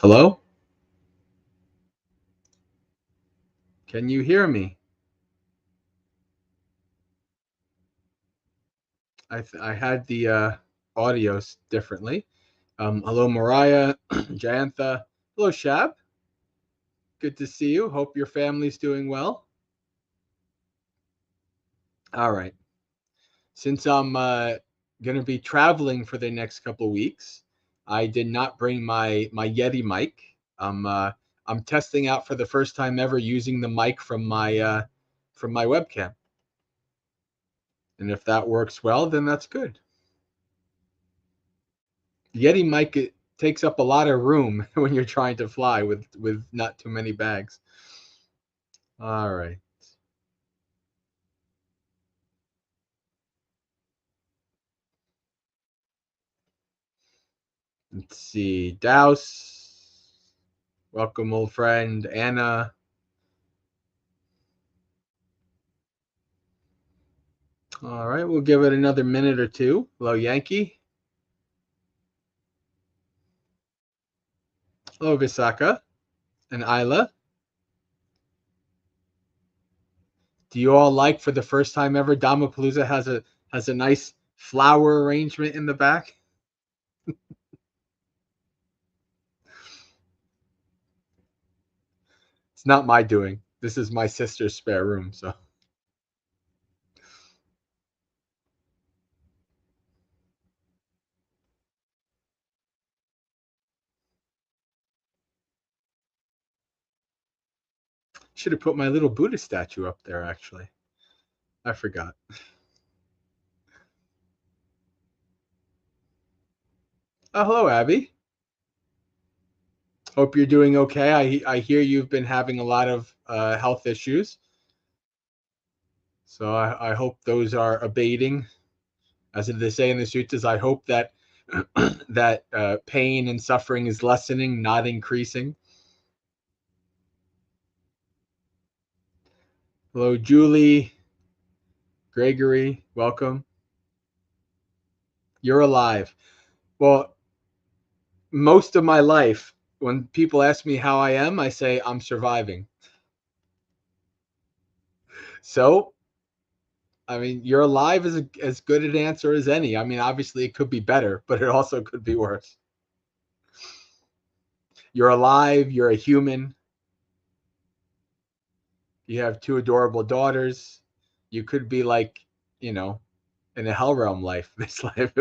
Hello? Can you hear me? I had the audios differently. Hello, Mariah, Jayantha. Hello, Shab. Good to see you. Hope your family's doing well. All right. Since I'm going to be traveling for the next couple of weeks, I did not bring my Yeti mic. I'm testing out for the first time ever using the mic from my webcam. And if that works well, then that's good. Yeti mic, it takes up a lot of room when you're trying to fly with not too many bags. All right. Let's see. Douse. Welcome, old friend. Anna. All right. We'll give it another minute or two. Hello, Yankee. Hello, Visaka and Isla. Do you all like, for the first time ever, Dhammapalooza has a nice flower arrangement in the back? It's not my doing. This is my sister's spare room, so. Should have put my little Buddha statue up there, actually. I forgot. Oh, hello, Abby. Hope you're doing okay. I hear you've been having a lot of health issues. So I hope those are abating. As they say in the suttas, I hope that that pain and suffering is lessening, not increasing. Hello, Julie. Gregory, welcome. You're alive. Well, most of my life, when people ask me how I am, I say I'm surviving. So, I mean, you're alive is as good an answer as any. I mean, obviously it could be better, but it also could be worse. You're alive, you're a human. You have two adorable daughters. You could be like, you know, in a hell realm life. This life,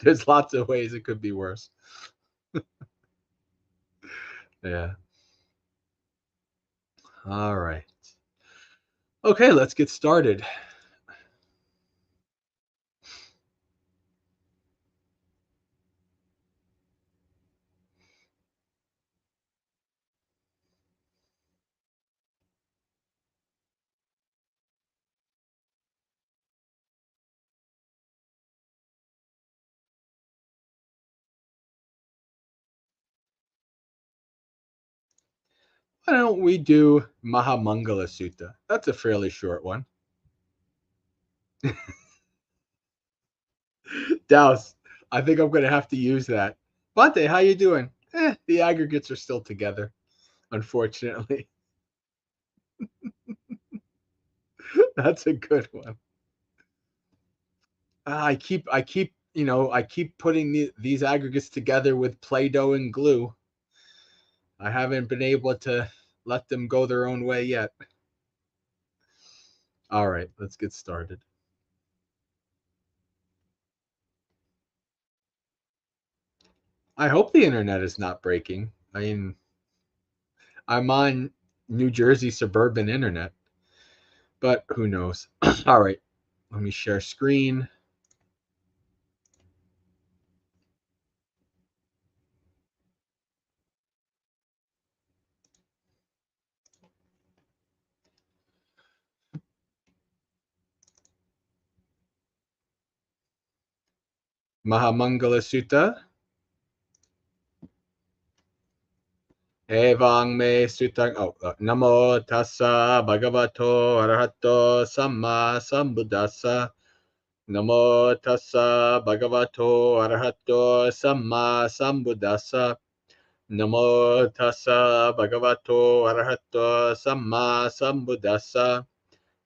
there's lots of ways it could be worse. Yeah. All right. Okay, let's get started. Why don't we do Mahamangala Sutta? That's a fairly short one. Douse, I think I'm going to have to use that. Bante, how you doing? The aggregates are still together, unfortunately. That's a good one. I keep putting these aggregates together with Play-Doh and glue. I haven't been able to let them go their own way yet. All right, let's get started. I hope the internet is not breaking. I mean, I'm on New Jersey suburban internet, but who knows? All right, let me share screen. Mahamangala Sutta. Evang me sutang. Namo tassa bhagavato arahato samma sambuddhassa. Namo tassa bhagavato arahato samma sambuddhassa. Namo tassa bhagavato arahato samma sambuddhassa.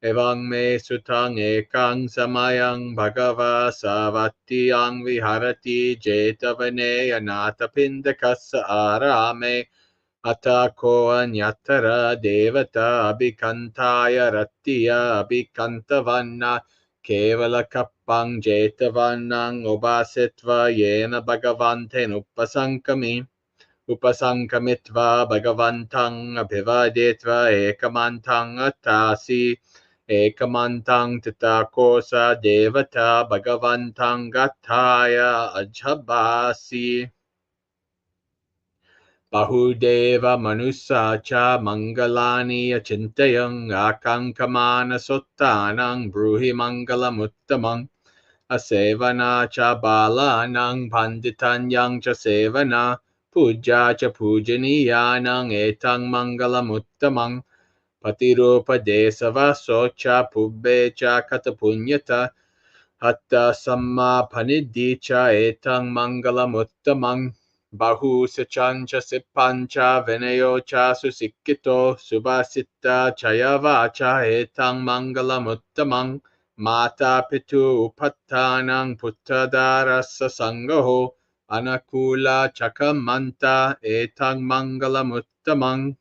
Evang me sutang ekang samayang bhagava savattiyang viharati jetavane anatapindakassa arame atako anyatara devata abhikantaya rattiya abhikantavanna kevala kappang jetavannang obasitva yena bhagavanten upasankamitva bhagavantang abhivadetva ekamantang atasi ekamantang tatakosa devata bhagavantang gataya ajhabasi bahudeva manusa cha mangalani achintayang akankamana sottanang bruhi mangalamuttamang asevana cha balanang panditanyang cha sevana puja cha pujaniyanang etang mangalamuttamang patirupadesava socha pubbe cha katapunyata hatta samma panidhi cha etang mangalamuttamang bahu sachancha sipancha venayo cha susikkito subhasitta chayava cha etang mangalamuttamang Mata pitu upattanang puttadarasa sangaho anakula chakamanta etang mangalamuttamang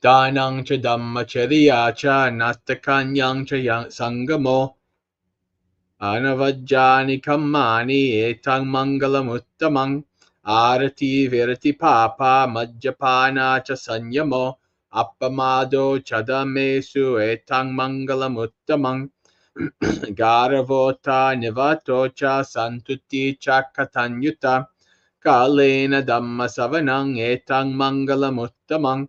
danang cha dhammacharya cha nastakanyang cha sangamo anavajjani kammani etang mangalamuttamang arati virati papa majjapana cha sanyamo appamado chadamesu etang mangalamuttamang Garavota nivato cha santuti cha katanyuta kalena dhamma savanang etang mangalamuttamang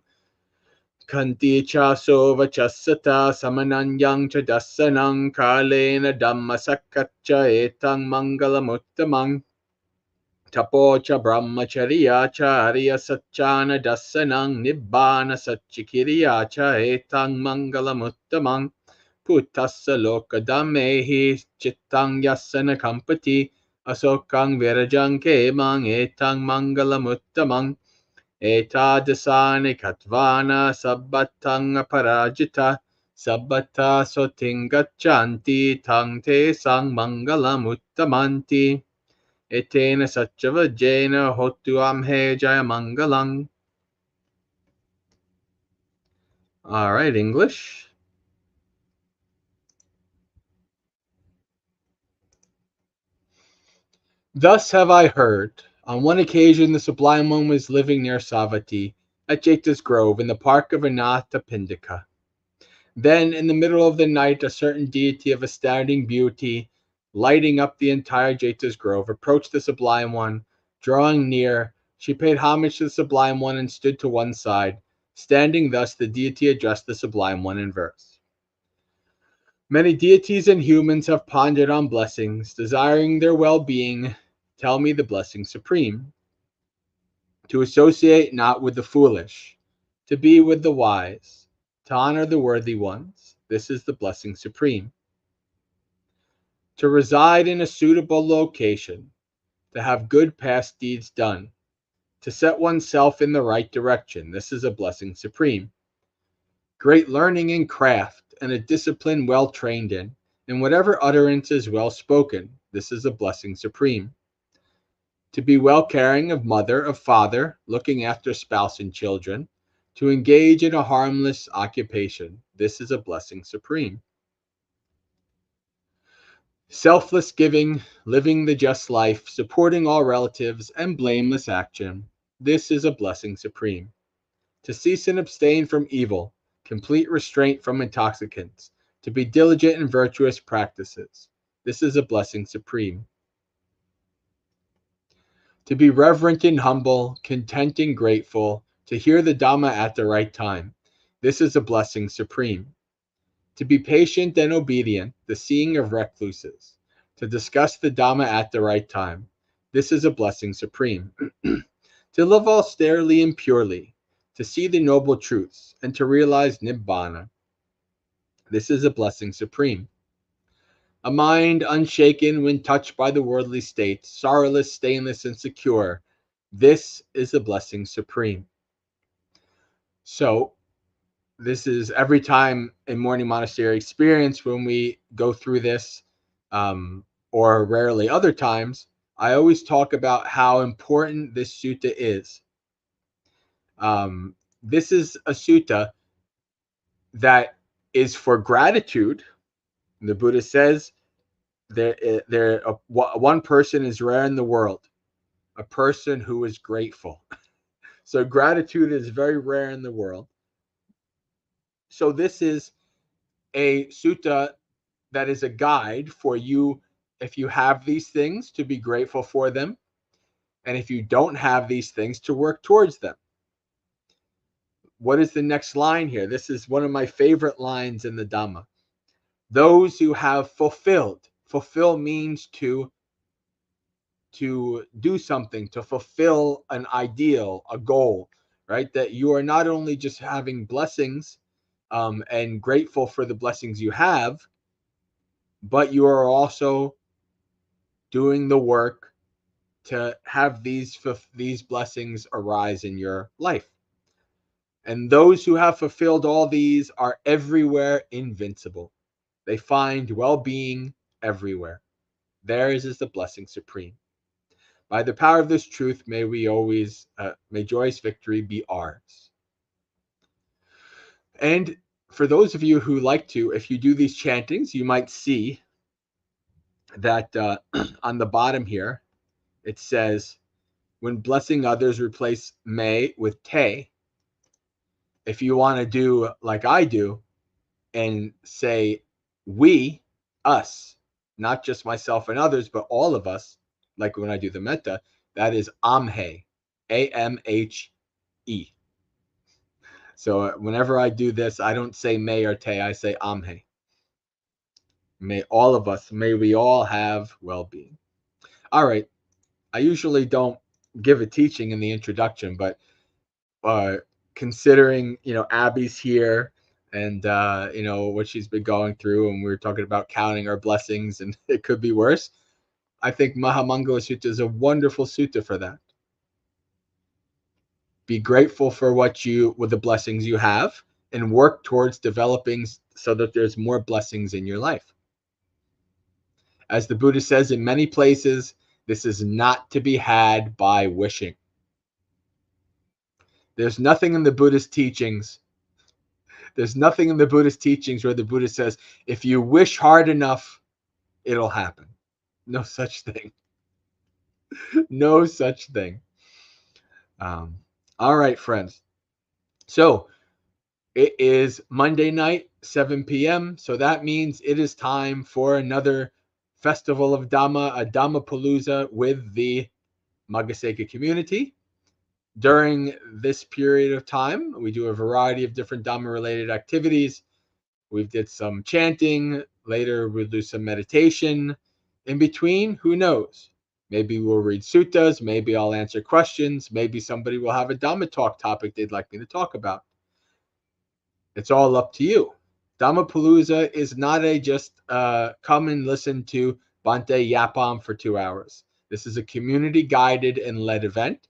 kanti cha sova chassata samananyang cha dasanang kalena dhamma sakkacha etang mangalamuttamang tapo cha brahmacharya cha arya satchana dasanang nibbana satchikiriya cha etang mangalamuttamang Puttassa lokadamehi chittang yasana kampati asokang virajang kemang etang mangalamuttamang etadasani katvana sabbatang aparajita sabbata sotingachanti tang te sang mangalamuttamanti etena satchavajena hotuam he jaya mangalang. All right, English. Thus have I heard. On one occasion, the Sublime One was living near Savatthi, at Jeta's Grove, in the park of Anathapindika. Then, in the middle of the night, a certain deity of astounding beauty, lighting up the entire Jeta's Grove, approached the Sublime One. Drawing near, she paid homage to the Sublime One and stood to one side. Standing thus, the deity addressed the Sublime One in verse. Many deities and humans have pondered on blessings, desiring their well-being. Tell me the blessing supreme. To associate not with the foolish, to be with the wise, to honor the worthy ones. This is the blessing supreme. To reside in a suitable location, to have good past deeds done, to set oneself in the right direction. This is a blessing supreme. Great learning and craft, and a discipline well trained in, and whatever utterance is well spoken. This is a blessing supreme. To be well caring of mother, of father, looking after spouse and children, to engage in a harmless occupation. This is a blessing supreme. Selfless giving, living the just life, supporting all relatives, and blameless action. This is a blessing supreme. To cease and abstain from evil, complete restraint from intoxicants, to be diligent in virtuous practices. This is a blessing supreme. To be reverent and humble, content and grateful, to hear the Dhamma at the right time. This is a blessing supreme. To be patient and obedient, the seeing of recluses, to discuss the Dhamma at the right time. This is a blessing supreme. To live austerely and purely, to see the noble truths, and to realize Nibbana. This is a blessing supreme. A mind unshaken when touched by the worldly state, sorrowless, stainless, and secure. This is the blessing supreme. So this is every time in morning monastery experience when we go through this, or rarely other times, I always talk about how important this sutta is. This is a sutta that is for gratitude. The Buddha says one person is rare in the world, a person who is grateful. So gratitude is very rare in the world. So this is a sutta that is a guide for you, if you have these things, to be grateful for them, and if you don't have these things, to work towards them. What is the next line here? This is one of my favorite lines in the Dhamma. Those who have fulfilled. Fulfill means to do something, to fulfill an ideal, a goal, right? That you are not only just having blessings, and grateful for the blessings you have, but you are also doing the work to have these blessings arise in your life. And those who have fulfilled all these are everywhere invincible. They find well-being everywhere. Theirs is the blessing supreme. By the power of this truth, may we always, may joyous victory be ours. And for those of you who like to, if you do these chantings, you might see that on the bottom here, it says, when blessing others, replace may with te. If you want to do like I do and say we, us, not just myself and others, but all of us, like when I do the metta, that is amhe, A-M-H-E. So whenever I do this, I don't say may or te, I say amhe. May all of us, may we all have well-being. All right. I usually don't give a teaching in the introduction, but considering, Abby's here and, what she's been going through, and we were talking about counting our blessings and it could be worse. I think Mahamangala Sutta is a wonderful sutta for that. Be grateful for with the blessings you have, and work towards developing so that there's more blessings in your life. As the Buddha says in many places, this is not to be had by wishing. There's nothing in the Buddhist teachings. There's nothing in the Buddhist teachings where the Buddha says, if you wish hard enough, it'll happen. No such thing. No such thing. All right, friends. So it is Monday night, 7 p.m. So that means it is time for another festival of Dhamma, a Dhammapalooza with the Maggasekha community. During this period of time, we do a variety of different Dhamma-related activities. We did some chanting. Later, we'll do some meditation. In between, who knows? Maybe we'll read suttas. Maybe I'll answer questions. Maybe somebody will have a Dhamma talk topic they'd like me to talk about. It's all up to you. Dhammapalooza is not a just come and listen to Bhante Yapam for 2 hours. This is a community-guided and led event.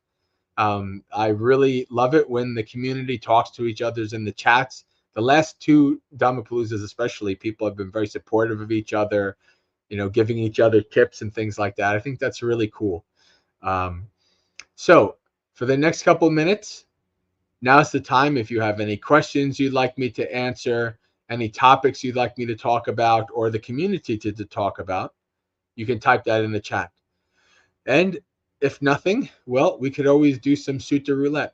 I really love it when the community talks to each other in the chats. The last 2 Dhammapaloozas especially, people have been very supportive of each other, giving each other tips and things like that. I think that's really cool. So for the next couple minutes, now's the time. If you have any questions you'd like me to answer, any topics you'd like me to talk about, or the community to talk about, you can type that in the chat. And if nothing, well, we could always do some sutta roulette.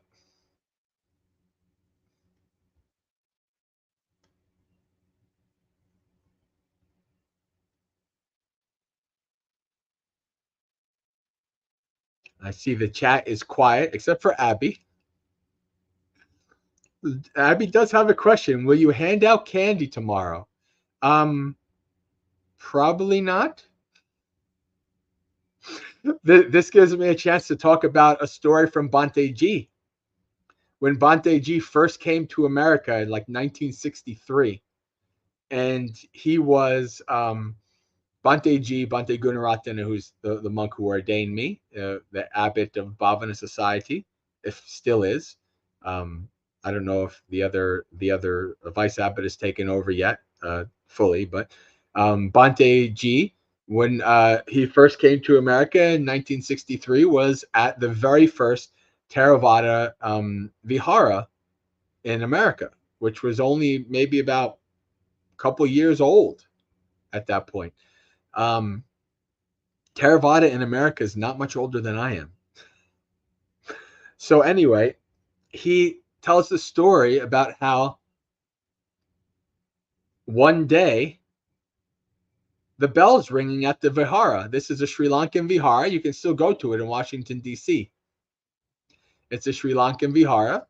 I see the chat is quiet, except for Abby. Abby does have a question. Will you hand out candy tomorrow? Probably not. This gives me a chance to talk about a story from Bhante Ji. When Bhante Ji first came to America in like 1963, and he was Bhante Gunaratana, who's the monk who ordained me, the abbot of Bhavana Society, if still is. I don't know if the other vice abbot has taken over yet fully, but Bhante Ji, when he first came to America in 1963, was at the very first Theravada vihara in America, which was only maybe about a couple years old at that point. Theravada in America is not much older than I am. So anyway, he tells the story about how one day the bell's ringing at the vihara. This is a Sri Lankan vihara. You can still go to it in Washington, D.C. It's a Sri Lankan vihara.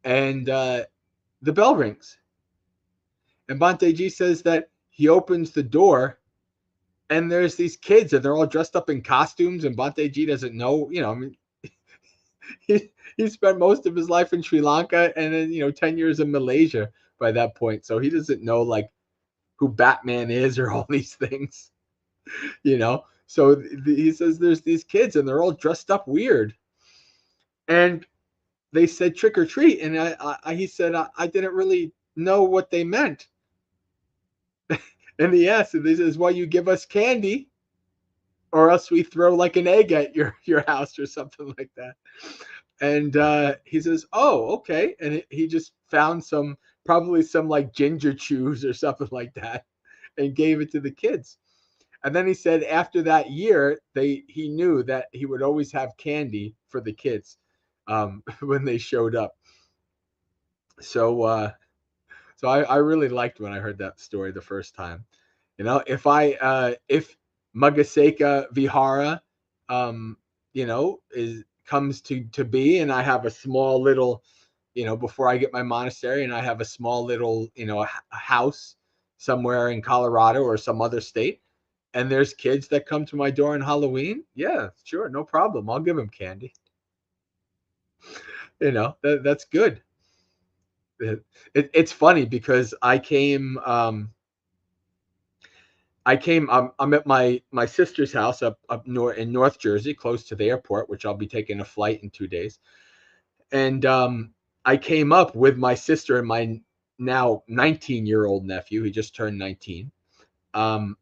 And the bell rings. And Bhante Ji says that he opens the door and there's these kids and they're all dressed up in costumes. And Bhante Ji doesn't know, I mean, he spent most of his life in Sri Lanka and then 10 years in Malaysia by that point, so he doesn't know like who Batman is or all these things. So he says there's these kids and they're all dressed up weird, and they said trick or treat, and he said I didn't really know what they meant. And he asked, and he says, well, you give us candy or else we throw like an egg at your house or something like that. And he says, oh, okay. And he just found probably some like ginger chews or something like that and gave it to the kids. And then he said after that year, he knew that he would always have candy for the kids when they showed up. So I really liked when I heard that story the first time. If Maggasekha Vihara, comes to be, and I have a small little, before I get my monastery, and I have a small little, a house somewhere in Colorado or some other state, and there's kids that come to my door on Halloween, yeah, sure, no problem. I'll give them candy. That's good. It's funny because I'm at my sister's house up in North Jersey, close to the airport, which I'll be taking a flight in 2 days. And I came up with my sister and my now 19-year-old nephew. He just turned 19. And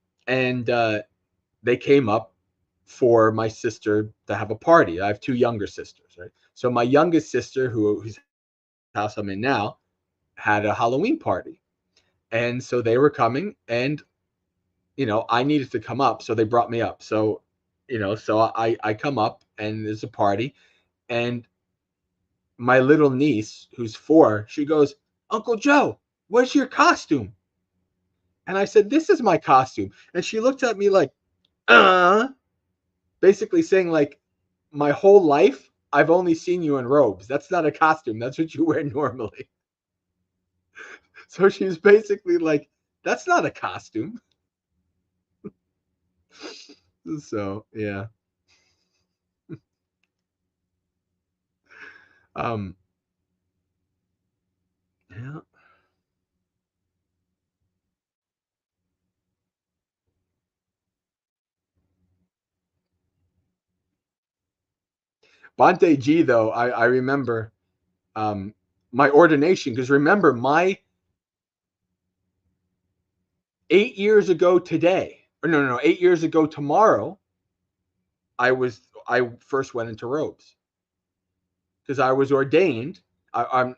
they came up for my sister to have a party. I have 2 younger sisters, right? So my youngest sister, whose house I'm in now, had a Halloween party. And so they were coming, and I needed to come up, so they brought me up. So, so I come up and there's a party, and my little niece, who's 4, she goes, Uncle Joe, where's your costume? And I said, this is my costume. And she looked at me like, basically saying like, my whole life, I've only seen you in robes. That's not a costume. That's what you wear normally. So she's basically like, that's not a costume. So, yeah. Yeah. Bhante G, though, I remember my ordination, because remember, my 8 years ago today, or no, 8 years ago tomorrow, I first went into robes because I was ordained. I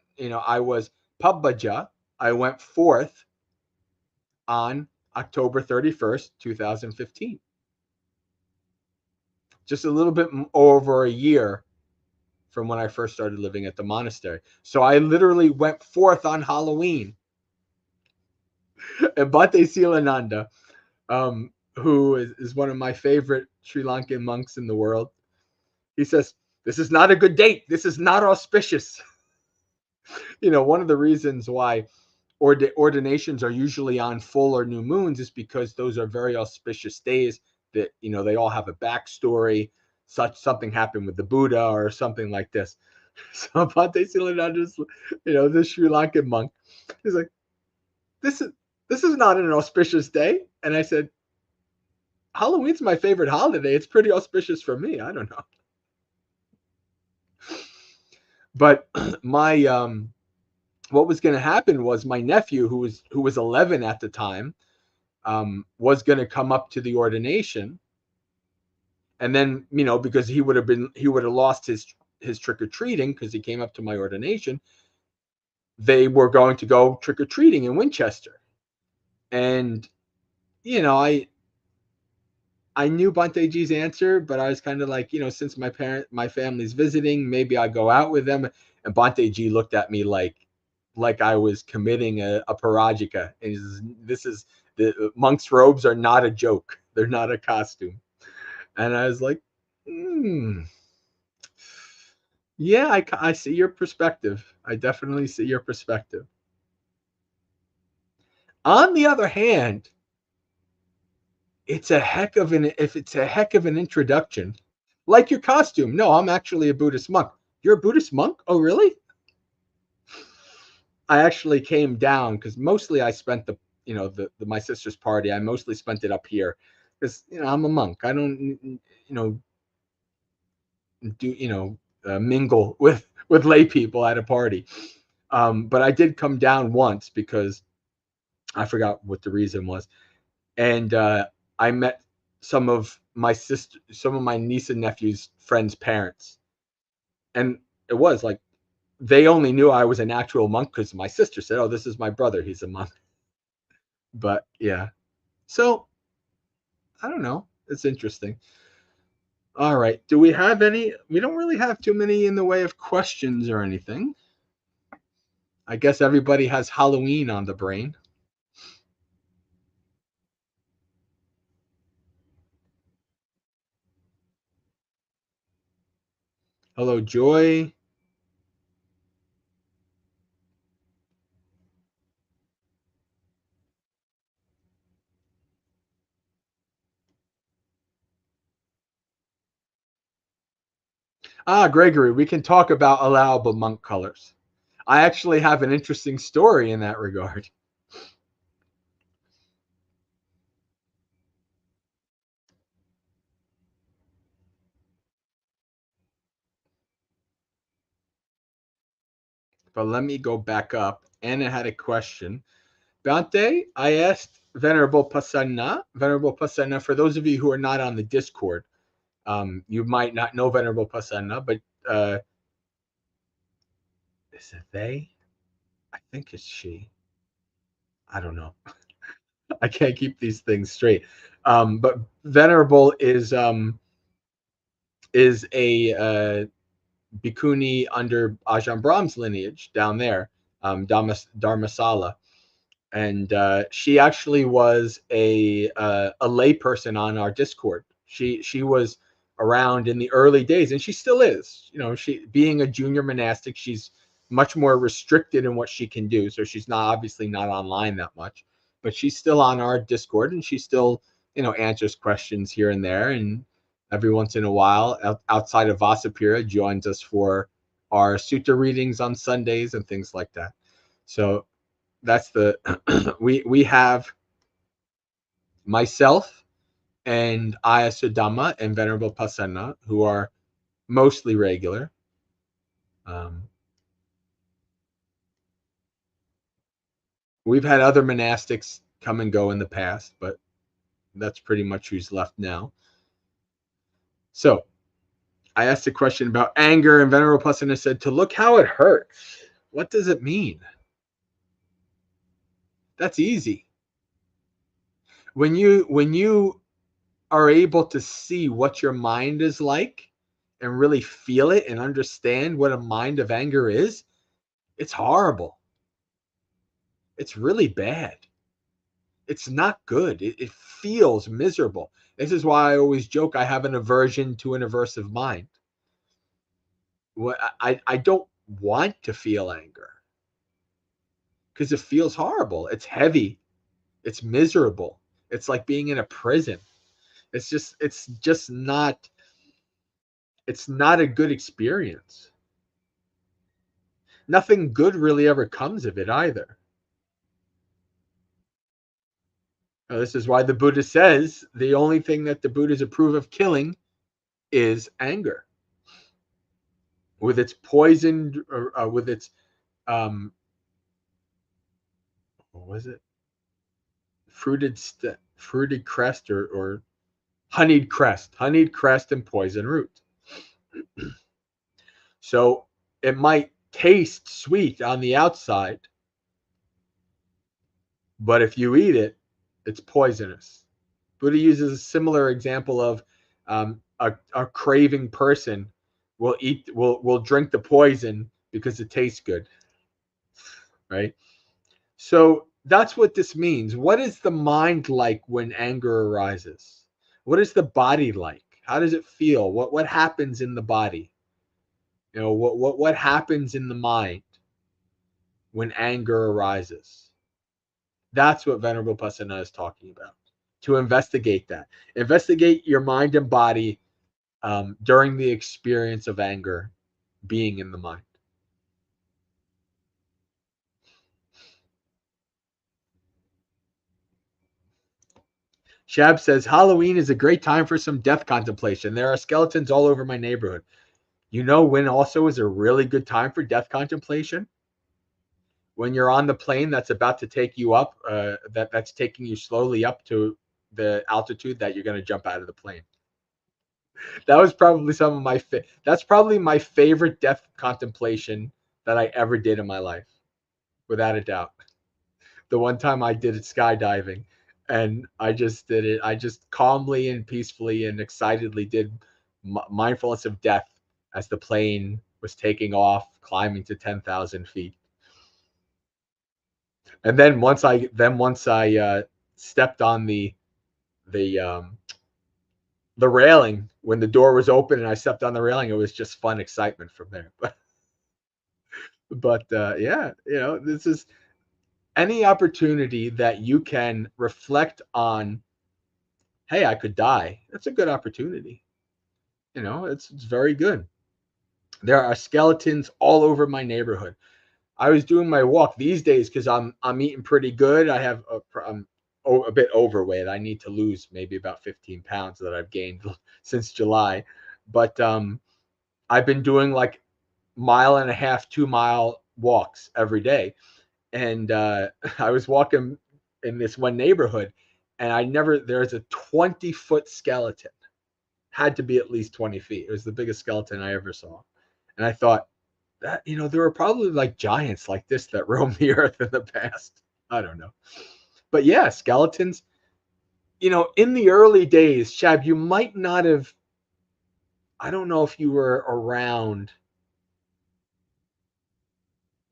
was Pabbaja. I went forth on October 31st, 2015. Just a little bit over a year from when I first started living at the monastery. So I literally went forth on Halloween. And Bhante Silananda, who is one of my favorite Sri Lankan monks in the world, he says, this is not a good date. This is not auspicious. One of the reasons why ordinations are usually on full or new moons is because those are very auspicious days that, they all have a backstory. Something happened with the Buddha or something like this. So Bhante Silananda, this Sri Lankan monk, he's like, this is not an auspicious day. And I said, Halloween's my favorite holiday. It's pretty auspicious for me. I don't know. But my what was going to happen was my nephew, who was 11 at the time, was going to come up to the ordination, and then because he would have lost his trick or treating because he came up to my ordination. They were going to go trick or treating in Winchester, and I knew Banteji's answer, but I was kind of like, since my family's visiting, maybe I go out with them. And Banteji looked at me like I was committing a parajika. And he says, this is the monks' robes are not a joke. They're not a costume. And I was like, yeah, I see your perspective. I definitely see your perspective. On the other hand, it's a heck of an introduction. Like your costume. No, I'm actually a Buddhist monk. You're a Buddhist monk? Oh, really? I actually came down because mostly I spent my sister's party. I mostly spent it up here because I'm a monk. I don't do mingle with lay people at a party. But I did come down once because I forgot what the reason was, and I met some of my niece and nephew's friends' parents, and it was like they only knew I was an actual monk because my sister said, "Oh, this is my brother. He's a monk." But yeah, so I don't know. It's interesting. All right. Do we have any? We don't really have too many in the way of questions or anything. I guess everybody has Halloween on the brain. Hello, Joy. Gregory, we can talk about allowable monk colors. I actually have an interesting story in that regard. But let me go back up. Anna had a question. Bante, I asked Venerable Pasanna. Venerable Pasanna, for those of you who are not on the Discord, you might not know Venerable Pasanna, but is it they? I think it's she. I don't know. I can't keep these things straight. But Venerable is a bhikkhuni under Ajahn Brahm's lineage down there, Dharmasala, and she actually was a lay person on our Discord. She was around in the early days, and she still is. She being a junior monastic, she's much more restricted in what she can do, so she's not obviously not online that much, but she's still on our Discord, and she still answers questions here and there, and every once in a while, outside of Vasapira, joins us for our sutta readings on Sundays and things like that. So that's the we have myself and Ayasa Dhamma and Venerable Pasanna, who are mostly regular. We've had other monastics come and go in the past, but that's pretty much who's left now. So I asked a question about anger, and Venerable Pasanna said, to look how it hurts. What does it mean? That's easy. When you are able to see what your mind is like and really feel it and understand what a mind of anger is, it's horrible. It's really bad. It's not good. It feels miserable. This is why I always joke I have an aversion to an aversive mind. I don't want to feel anger because it feels horrible. It's heavy. It's miserable. It's like being in a prison. It's just not a good experience. Nothing good really ever comes of it either. Now, this is why the Buddha says the only thing that the Buddhas approve of killing is anger, with its poisoned, with its what was it? Fruited crest, or honeyed crest, and poison root. So it might taste sweet on the outside, but if you eat it, it's poisonous. Buddha uses a similar example of a craving person will drink the poison because it tastes good, right? So that's what this means. What is the mind like when anger arises? What is the body like? How does it feel? What happens in the body? What happens in the mind when anger arises? That's what Venerable Pasana is talking about. To investigate that. Investigate your mind and body during the experience of anger being in the mind. Shab says, Halloween is a great time for some death contemplation. There are skeletons all over my neighborhood. You know when also is a really good time for death contemplation? When you're on the plane that's about to take you up, that's taking you slowly up to the altitude that you're going to jump out of the plane. That was probably that's probably my favorite death contemplation that I ever did in my life, without a doubt. The one time I did it skydiving, and I just did it. I just calmly and peacefully and excitedly did mindfulness of death as the plane was taking off, climbing to 10,000 feet. And then once I stepped on the railing, when the door was open and I stepped on the railing, it was just fun excitement from there. But yeah, this is any opportunity that you can reflect on. Hey, I could die. That's a good opportunity. It's very good. There are skeletons all over my neighborhood. I was doing my walk these days because I'm eating pretty good. I'm a bit overweight. I need to lose maybe about 15 pounds that I've gained since July. But I've been doing like 1.5 2-mile walks every day. And I was walking in this one neighborhood, and there's a 20-foot skeleton. Had to be at least 20 feet. It was the biggest skeleton I ever saw. And I thought that, there were probably like giants like this that roamed the earth in the past. I don't know. But yeah, skeletons, in the early days, Shab, you might not have, I don't know if you were around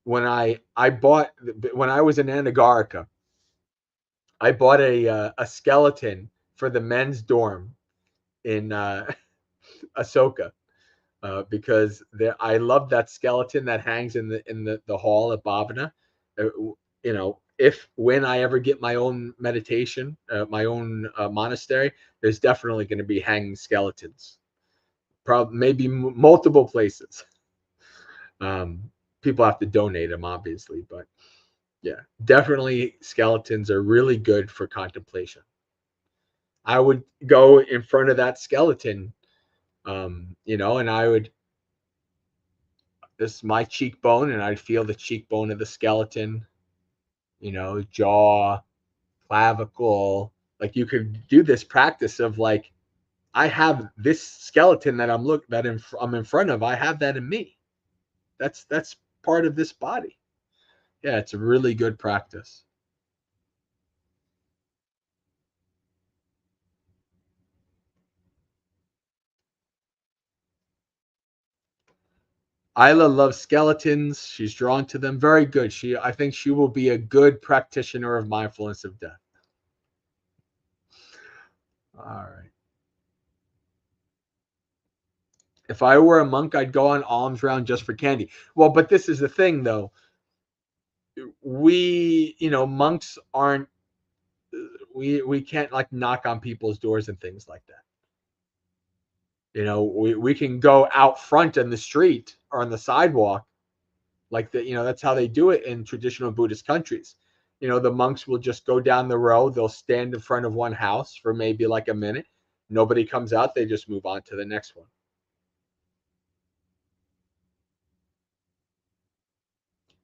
when I was in Anagarika. I bought a skeleton for the men's dorm in Ahsoka because I love that skeleton that hangs in the hall at Bhavana. When I ever get my own meditation, my own monastery, there's definitely going to be hanging skeletons. Probably maybe multiple places. People have to donate them, obviously, but yeah, definitely skeletons are really good for contemplation. I would go in front of that skeleton, and I would, this is my cheekbone, and I'd feel the cheekbone of the skeleton, jaw, clavicle. Like you could do this practice of like, I have this skeleton that I'm in front of. I have that in me. That's part of this body. Yeah, it's a really good practice. Isla loves skeletons. She's drawn to them. Very good. I think she will be a good practitioner of mindfulness of death. All right. If I were a monk, I'd go on alms round just for candy. Well, but this is the thing, though. Monks aren't. We can't like knock on people's doors and things like that. We can go out front in the street or on the sidewalk, like that's how they do it in traditional Buddhist countries. The monks will just go down the row. They'll stand in front of one house for maybe like a minute. Nobody comes out. They just move on to the next one.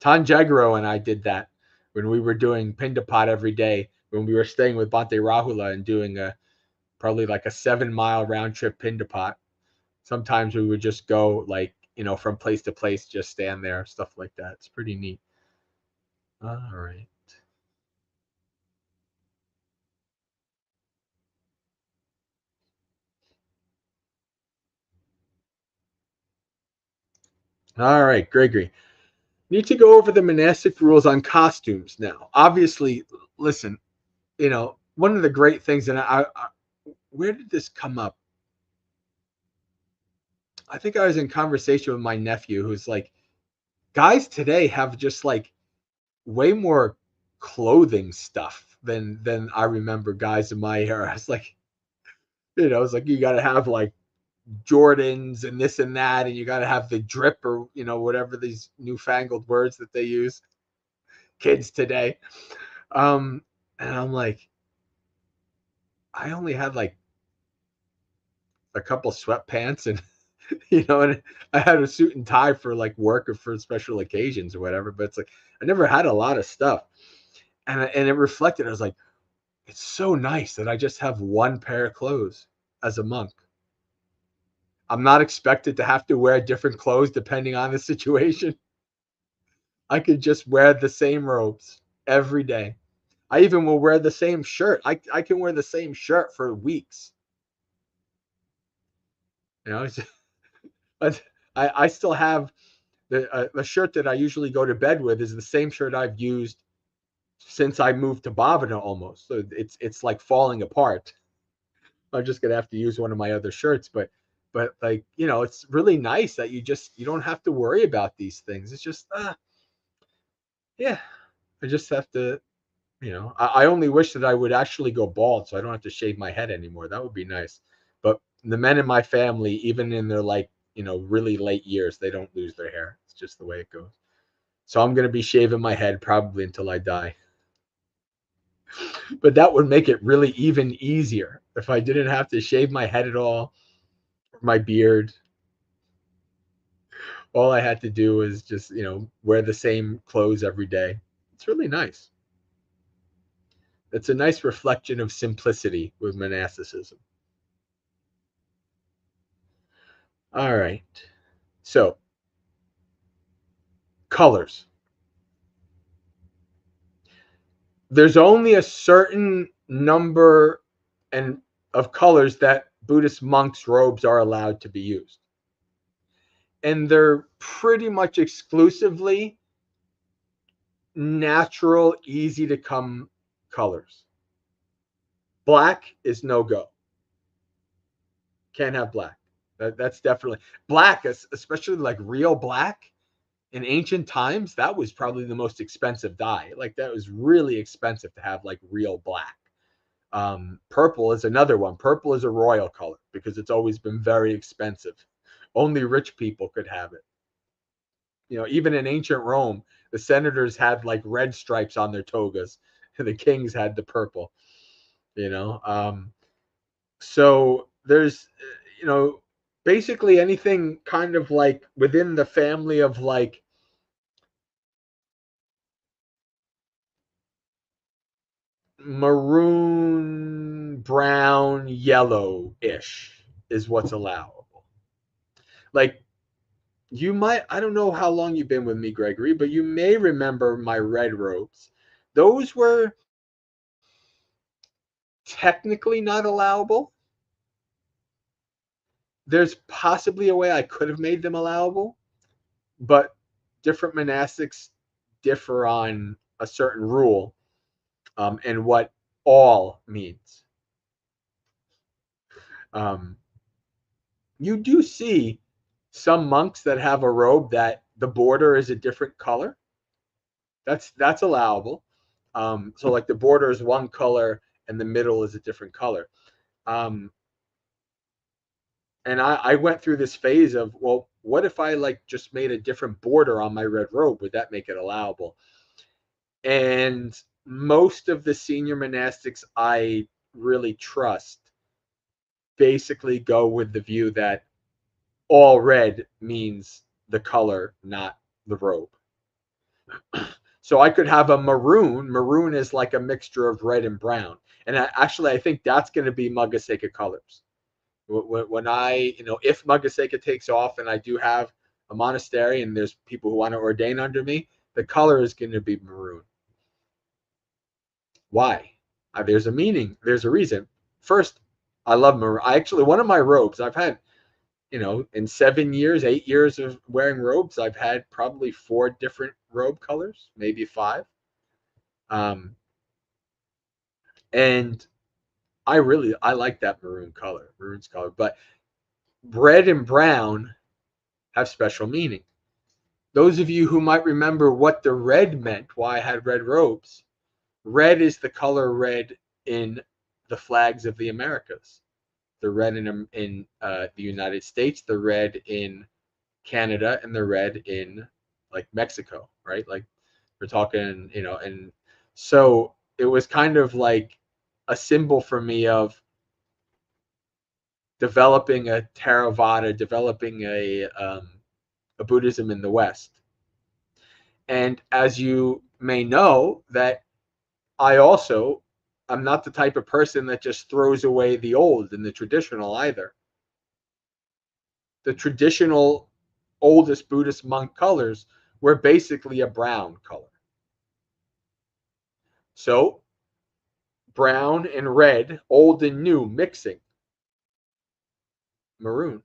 Tanjagaro and I did that when we were doing Pindapat every day, when we were staying with Bhante Rahula and doing probably like a 7-mile round trip Pindapat. Sometimes we would just go like, from place to place, just stand there, stuff like that. It's pretty neat. All right. All right, Gregory. Need to go over the monastic rules on costumes now. Obviously, listen, one of the great things, and where did this come up? I think I was in conversation with my nephew who's like, guys today have just like way more clothing stuff than I remember guys in my era. It's like, it's like you got to have like Jordans and this and that, and you got to have the drip or whatever these newfangled words that they use, kids today. And I'm like, I only had like a couple sweatpants and and I had a suit and tie for like work or for special occasions or whatever. But it's like I never had a lot of stuff, and it reflected. I was like, it's so nice that I just have one pair of clothes as a monk. I'm not expected to have to wear different clothes depending on the situation. I could just wear the same robes every day. I even will wear the same shirt. I can wear the same shirt for weeks. But I still have the shirt that I usually go to bed with is the same shirt I've used since I moved to Bhavana almost. So it's like falling apart. I'm just gonna have to use one of my other shirts, but like it's really nice that you don't have to worry about these things. It's just yeah, I just have to I only wish that I would actually go bald so I don't have to shave my head anymore. That would be nice. But the men in my family, even in their like really late years, they don't lose their hair. It's just the way it goes. So I'm gonna be shaving my head probably until I die. But that would make it really even easier if I didn't have to shave my head at all, or my beard. All I had to do was just, wear the same clothes every day. It's really nice. It's a nice reflection of simplicity with monasticism. All right. So, colors. There's only a certain number and of colors that Buddhist monks' robes are allowed to be used. And they're pretty much exclusively natural, easy to come colors. Black is no go. Can't have black. That's definitely black, especially like real black in ancient times. That was probably the most expensive dye. Like that was really expensive to have like real black. Purple is another one. Purple is a royal color because it's always been very expensive. Only rich people could have it. Even in ancient Rome, the senators had like red stripes on their togas, and the kings had the purple. So there's, basically anything kind of like within the family of like maroon, brown, yellow-ish is what's allowable. Like I don't know how long you've been with me, Gregory, but you may remember my red robes. Those were technically not allowable. There's possibly a way I could have made them allowable, but different monastics differ on a certain rule and what all means. You do see some monks that have a robe that the border is a different color. That's allowable. So like the border is one color and the middle is a different color. And I went through this phase of, well, what if I like just made a different border on my red robe? Would that make it allowable? And most of the senior monastics I really trust basically go with the view that all red means the color, not the robe. So I could have a maroon. Maroon is like a mixture of red and brown. And I think that's going to be Maggasekha colors. When I, if Maggasekha takes off and I do have a monastery and there's people who want to ordain under me, the color is going to be maroon. Why? There's a meaning. There's a reason. First, I love maroon. One of my robes, I've had, in 7 years, 8 years of wearing robes, I've had probably 4 different robe colors, maybe 5. And I like that maroon's color. But red and brown have special meaning. Those of you who might remember what the red meant, why I had red robes, red is the color red in the flags of the Americas. The red in the United States, the red in Canada, and the red in like Mexico, right? Like we're talking, and so it was kind of like a symbol for me of developing a Theravada, developing a Buddhism in the West. And as you may know, that I'm not the type of person that just throws away the old and the traditional either. The traditional oldest Buddhist monk colors were basically a brown color. So brown and red, old and new, mixing. Maroon.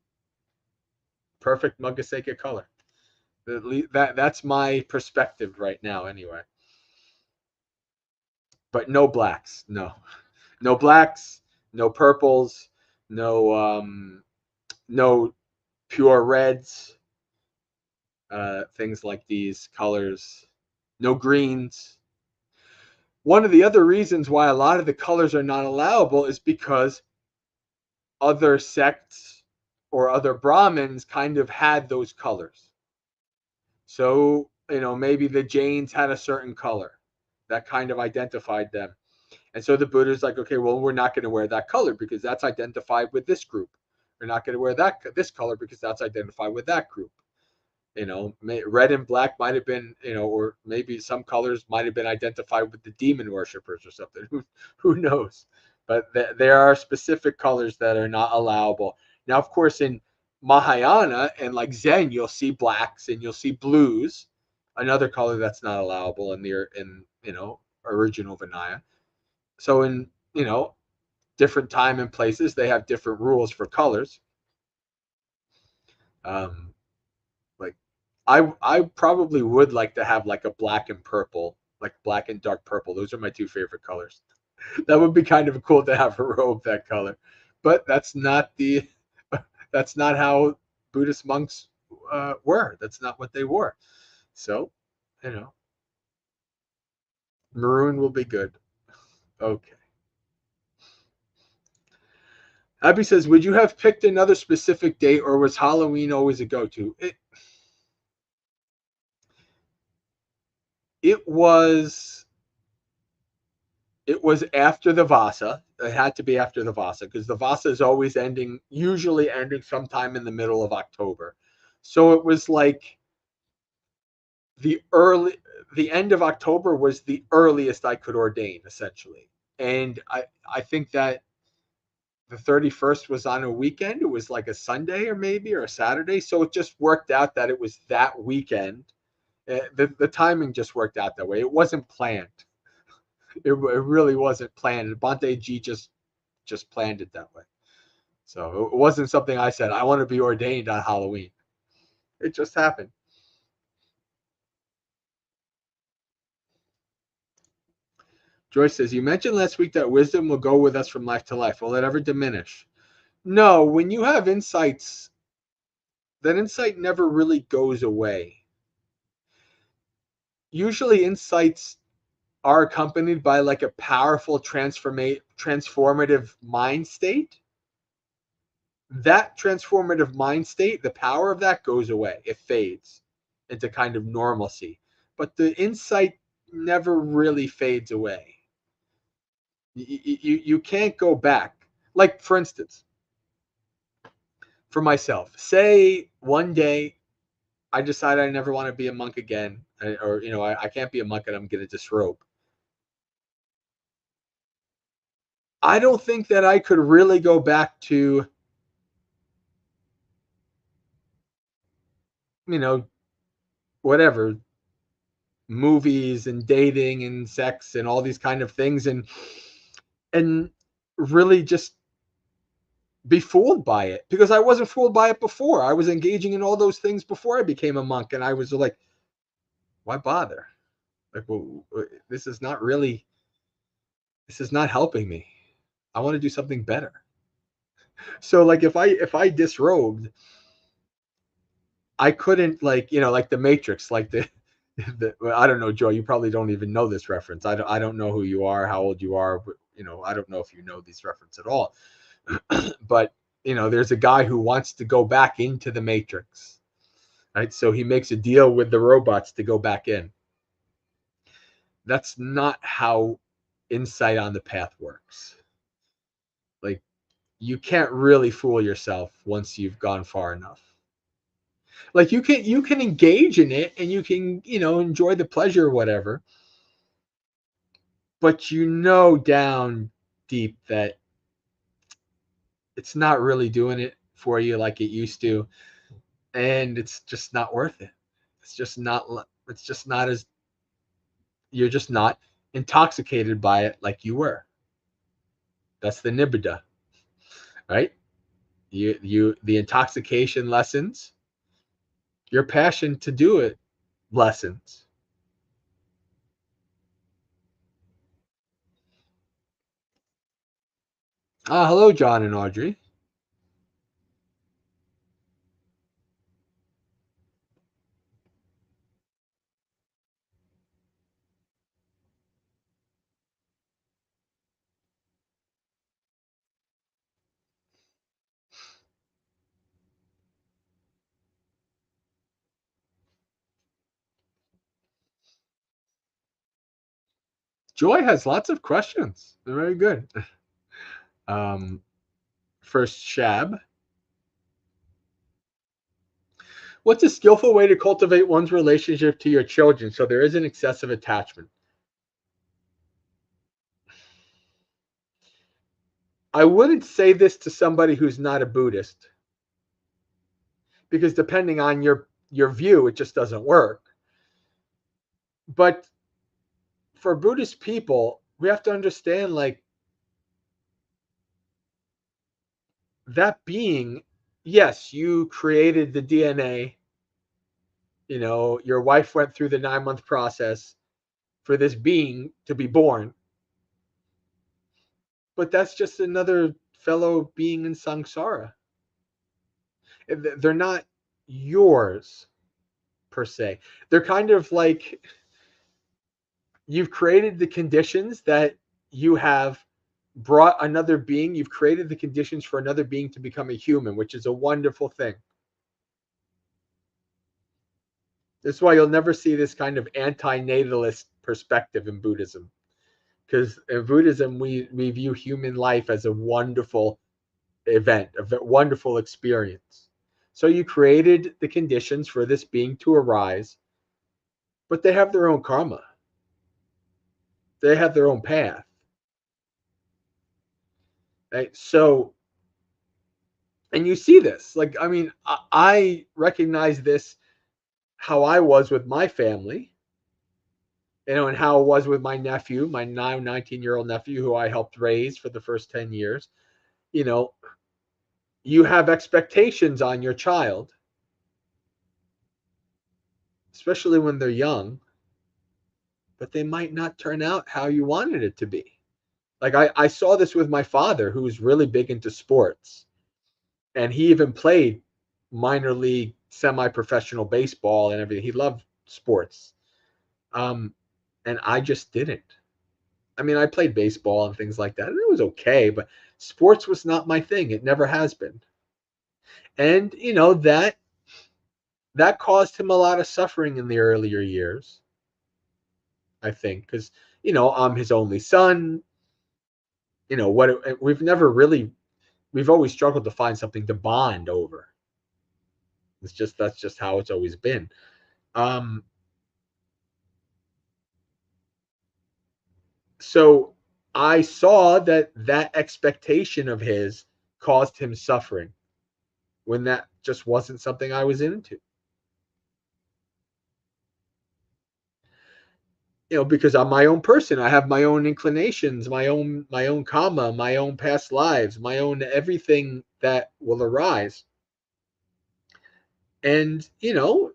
Perfect Maggasekha color. That's my perspective right now anyway. But no blacks. No blacks, no purples, no pure reds, things like these colors, no greens. One of the other reasons why a lot of the colors are not allowable is because other sects or other Brahmins kind of had those colors. So, maybe the Jains had a certain color that kind of identified them. And so the Buddha is like, okay, well, we're not going to wear that color because that's identified with this group. We're not going to wear this color because that's identified with that group. Red and black might have been, or maybe some colors might have been identified with the demon worshippers or something. Who knows? But there are specific colors that are not allowable. Now, of course, in Mahayana and like Zen, you'll see blacks and you'll see blues, another color that's not allowable in original Vinaya. So in, different time and places, they have different rules for colors. Like I probably would like to have like a black and purple, like black and dark purple. Those are my 2 favorite colors. That would be kind of cool to have a robe that color. But that's not how Buddhist monks were. That's not what they wore. So, maroon will be good. Okay. Abby says, would you have picked another specific date or was Halloween always a go-to? It was after the Vasa. It had to be after the Vasa because the Vasa is always usually ending sometime in the middle of October. So it was like the end of October was the earliest I could ordain, essentially. And I think that the 31st was on a weekend. It was like a Sunday or a Saturday. So it just worked out that it was that weekend. The timing just worked out that way. It wasn't planned. It really wasn't planned. Bhante G just planned it that way. So it wasn't something I said, I want to be ordained on Halloween. It just happened. Joyce says, you mentioned last week that wisdom will go with us from life to life. Will it ever diminish? No, when you have insights, that insight never really goes away. Usually insights are accompanied by like a powerful transformative mind state. That transformative mind state, the power of that goes away. It fades into kind of normalcy. But the insight never really fades away. You can't go back. Like, for instance, for myself, say one day I decide I never want to be a monk again, or I can't be a monk and I'm going to disrobe. I don't think that I could really go back to, whatever, movies and dating and sex and all these kind of things, and really just be fooled by it, because I wasn't fooled by it before. I was engaging in all those things before I became a monk, and I was like, why bother? Like, well, this is not helping me. I want to do something better. So, like, if I disrobed, I couldn't, like, like the Matrix, like I don't know, Joy, you probably don't even know this reference. I don't know who you are, how old you are, but I don't know if you know these references at all. But there's a guy who wants to go back into the Matrix, right? So he makes a deal with the robots to go back in. That's not how insight on the path works. Like, you can't really fool yourself once you've gone far enough. Like, you can engage in it, and you can enjoy the pleasure or whatever, but down deep that it's not really doing it for you like it used to, and it's just not worth it. It's just not as you're just not intoxicated by it like you were. That's the nibbida, right? The intoxication lessens, your passion to do it lessens. Hello, John and Audrey. Joy has lots of questions. They're very good. First, Shab. What's a skillful way to cultivate one's relationship to your children so there isn't excessive attachment? I wouldn't say this to somebody who's not a Buddhist, because depending on your view, it just doesn't work. But for Buddhist people, we have to understand, like, that being, yes, you created the DNA. Your wife went through the 9-month process for this being to be born, but that's just another fellow being in samsara. They're not yours per se. They're kind of like, you've created the conditions that you have brought another being. You've created the conditions for another being to become a human, which is a wonderful thing. That's why you'll never see this kind of anti-natalist perspective in Buddhism, because in Buddhism we view human life as a wonderful event, a wonderful experience. So you created the conditions for this being to arise, but they have their own karma. They have their own path. Right? So, and you see this, like, I mean, I recognize this, how I was with my family, and how it was with my nephew, my now 19-year-old nephew, who I helped raise for the first 10 years. You have expectations on your child, especially when they're young, but they might not turn out how you wanted it to be. Like, I saw this with my father, who was really big into sports, and he even played minor league, semi-professional baseball and everything. He loved sports. And I just didn't. I mean, I played baseball and things like that, and it was okay, but sports was not my thing. It never has been. And that caused him a lot of suffering in the earlier years. I think, because I'm his only son. What we've always struggled to find something to bond over. That's just how it's always been. Um, so I saw that expectation of his caused him suffering when that just wasn't something I was into. Because I'm my own person. I have my own inclinations, my own karma, my own past lives, my own everything that will arise. And you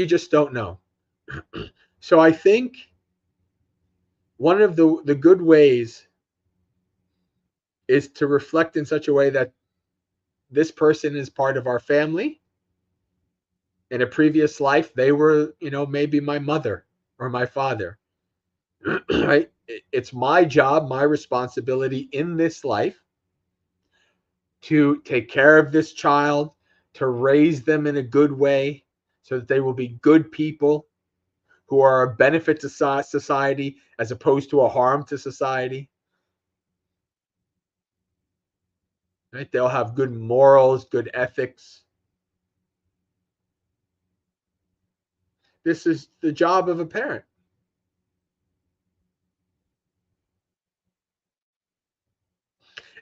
just don't know. So I think one of the good ways is to reflect in such a way that this person is part of our family. In a previous life, they were, maybe my mother or my father. Right? It's my job, my responsibility in this life to take care of this child, to raise them in a good way so that they will be good people who are a benefit to society as opposed to a harm to society. Right? They'll have good morals, good ethics. This is the job of a parent.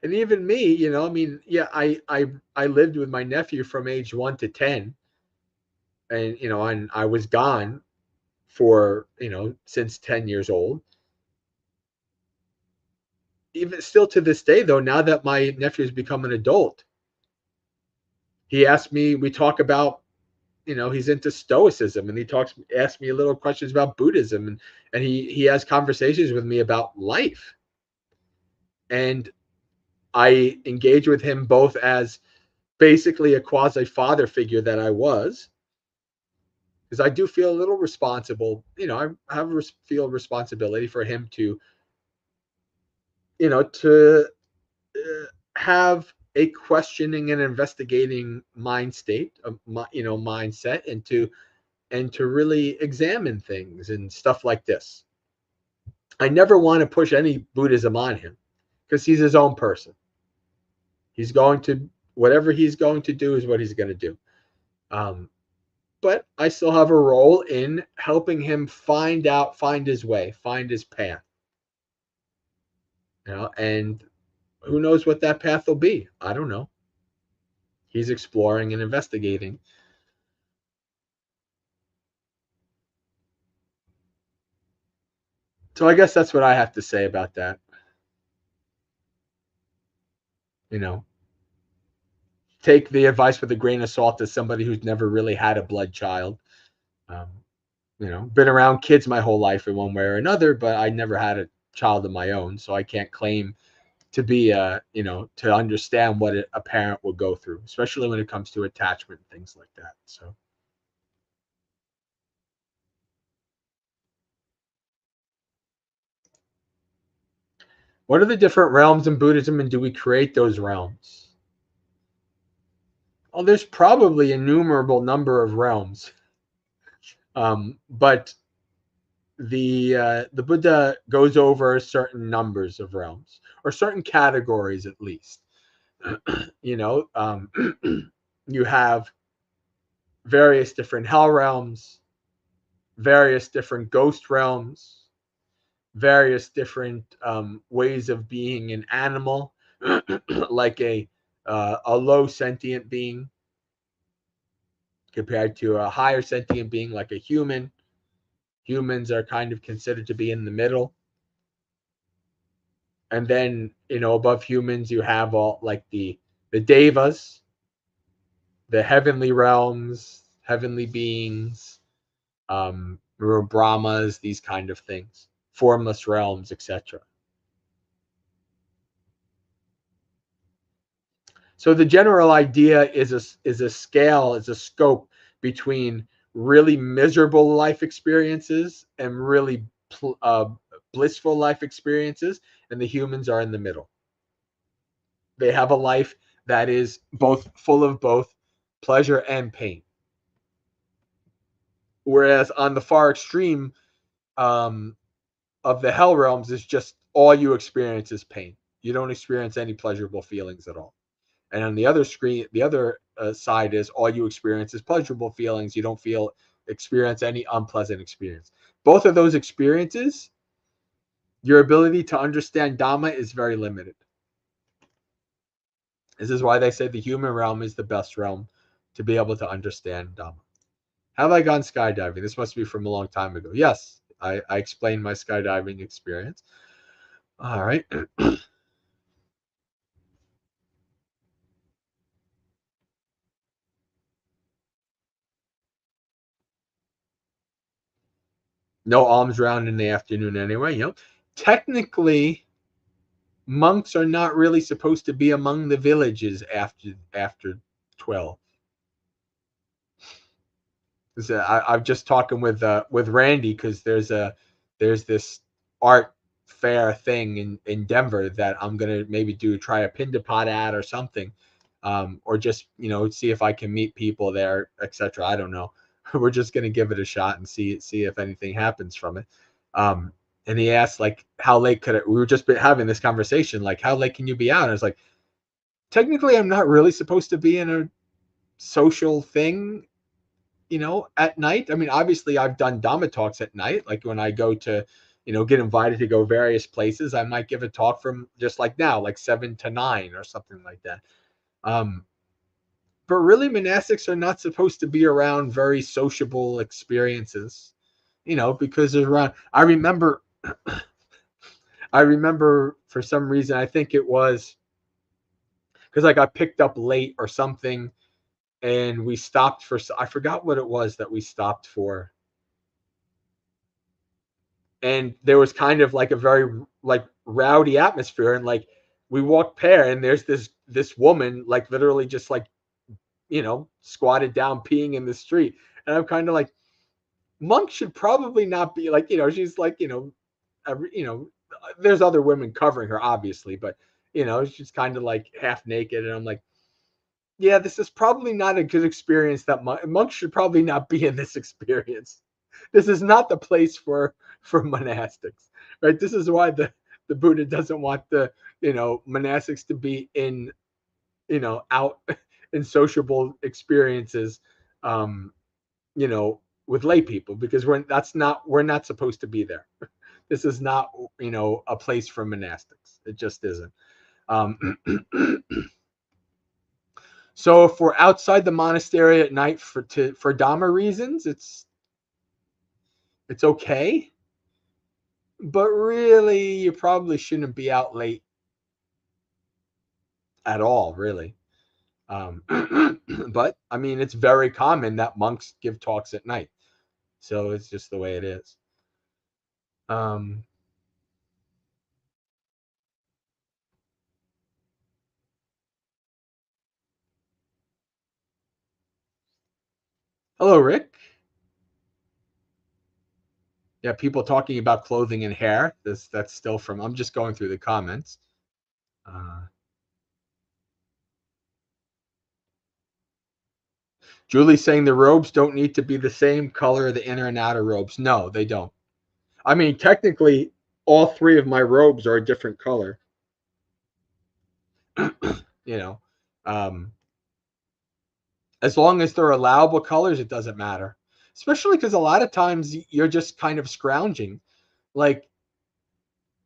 And even me, I mean, yeah, I lived with my nephew from age 1 to 10, and I was gone for since 10 years old. Even still to this day, though, now that my nephew has become an adult, he asked me. We talk about, he's into Stoicism, and asks me little questions about Buddhism, and he has conversations with me about life, and I engage with him both as basically a quasi father figure that I was, because I do feel a little responsible. Feel responsibility for him to, to have a questioning and investigating mind state, mindset, and to really examine things and stuff like this. I never want to push any Buddhism on him because he's his own person. He's going to whatever he's going to do is what he's going to do. But I still have a role in helping him find his way, find his path. And who knows what that path will be? I don't know. He's exploring and investigating. So I guess that's what I have to say about that. You know, take the advice with a grain of salt as somebody who's never really had a blood child. Um, been around kids my whole life in one way or another, but I never had a child of my own, so I can't claim to be to understand what a parent would go through, especially when it comes to attachment and things like that. So what are the different realms in Buddhism, and do we create those realms? Well, there's probably an innumerable number of realms, but the Buddha goes over certain numbers of realms or certain categories at least. You have various different hell realms, various different ghost realms, various different ways of being an animal, like a low sentient being compared to a higher sentient being like a human. Humans are kind of considered to be in the middle. And then, above humans, you have all like the devas, the heavenly realms, heavenly beings, Brahmas, these kind of things, formless realms, etc. So the general idea is a scale, is a scope between really miserable life experiences and really blissful life experiences, and the humans are in the middle. They have a life that is full of both pleasure and pain. Whereas on the far extreme, of the hell realms is just all you experience is pain. You don't experience any pleasurable feelings at all. And on the other screen, the other side is all you experience is pleasurable feelings. You don't experience any unpleasant experience. Both of those experiences, your ability to understand Dhamma is very limited. This is why they say the human realm is the best realm to be able to understand Dhamma. Have I gone skydiving? This must be from a long time ago. Yes, I explained my skydiving experience. All right. No alms round in the afternoon anyway. Technically, monks are not really supposed to be among the villages after 12. I'm just talking with Randy because there's this art fair thing in Denver that I'm gonna maybe try a pin to pot at or something, or just see if I can meet people there, etc. I don't know. We're just gonna give it a shot and see if anything happens from it. And he asked like, how late could it? We were just having this conversation like, how late can you be out? And I was like, technically, I'm not really supposed to be in a social thing at night. I mean, obviously I've done Dhamma talks at night. Like when I go to, get invited to go various places, I might give a talk from just like now, like 7 to 9 or something like that. But really monastics are not supposed to be around very sociable experiences, because there's around, I remember for some reason, I think it was because I got picked up late or something and we stopped for, I forgot what it was that we stopped for. And there was kind of like a very like rowdy atmosphere. And like we walked past and there's this woman like literally just like, squatted down peeing in the street. And I'm kind of like, monks should probably not be like, she's like, there's other women covering her, obviously, but she's kind of like half naked. And I'm like, yeah, this is probably not a good experience. That monks should probably not be in this experience. This is not the place for monastics, right? This is why the Buddha doesn't want the monastics to be in out in sociable experiences, with lay people, because we're not supposed to be there. This is not a place for monastics. It just isn't. So if we're outside the monastery at night for Dhamma reasons, it's okay. But really, you probably shouldn't be out late at all, really. But I mean, it's very common that monks give talks at night. So it's just the way it is. Hello, Rick. Yeah, people talking about clothing and hair. That's still from. I'm just going through the comments. Julie's saying the robes don't need to be the same color, the inner and outer robes. No, they don't. I mean, technically, all three of my robes are a different color. As long as they're allowable colors, it doesn't matter. Especially because a lot of times you're just kind of scrounging. Like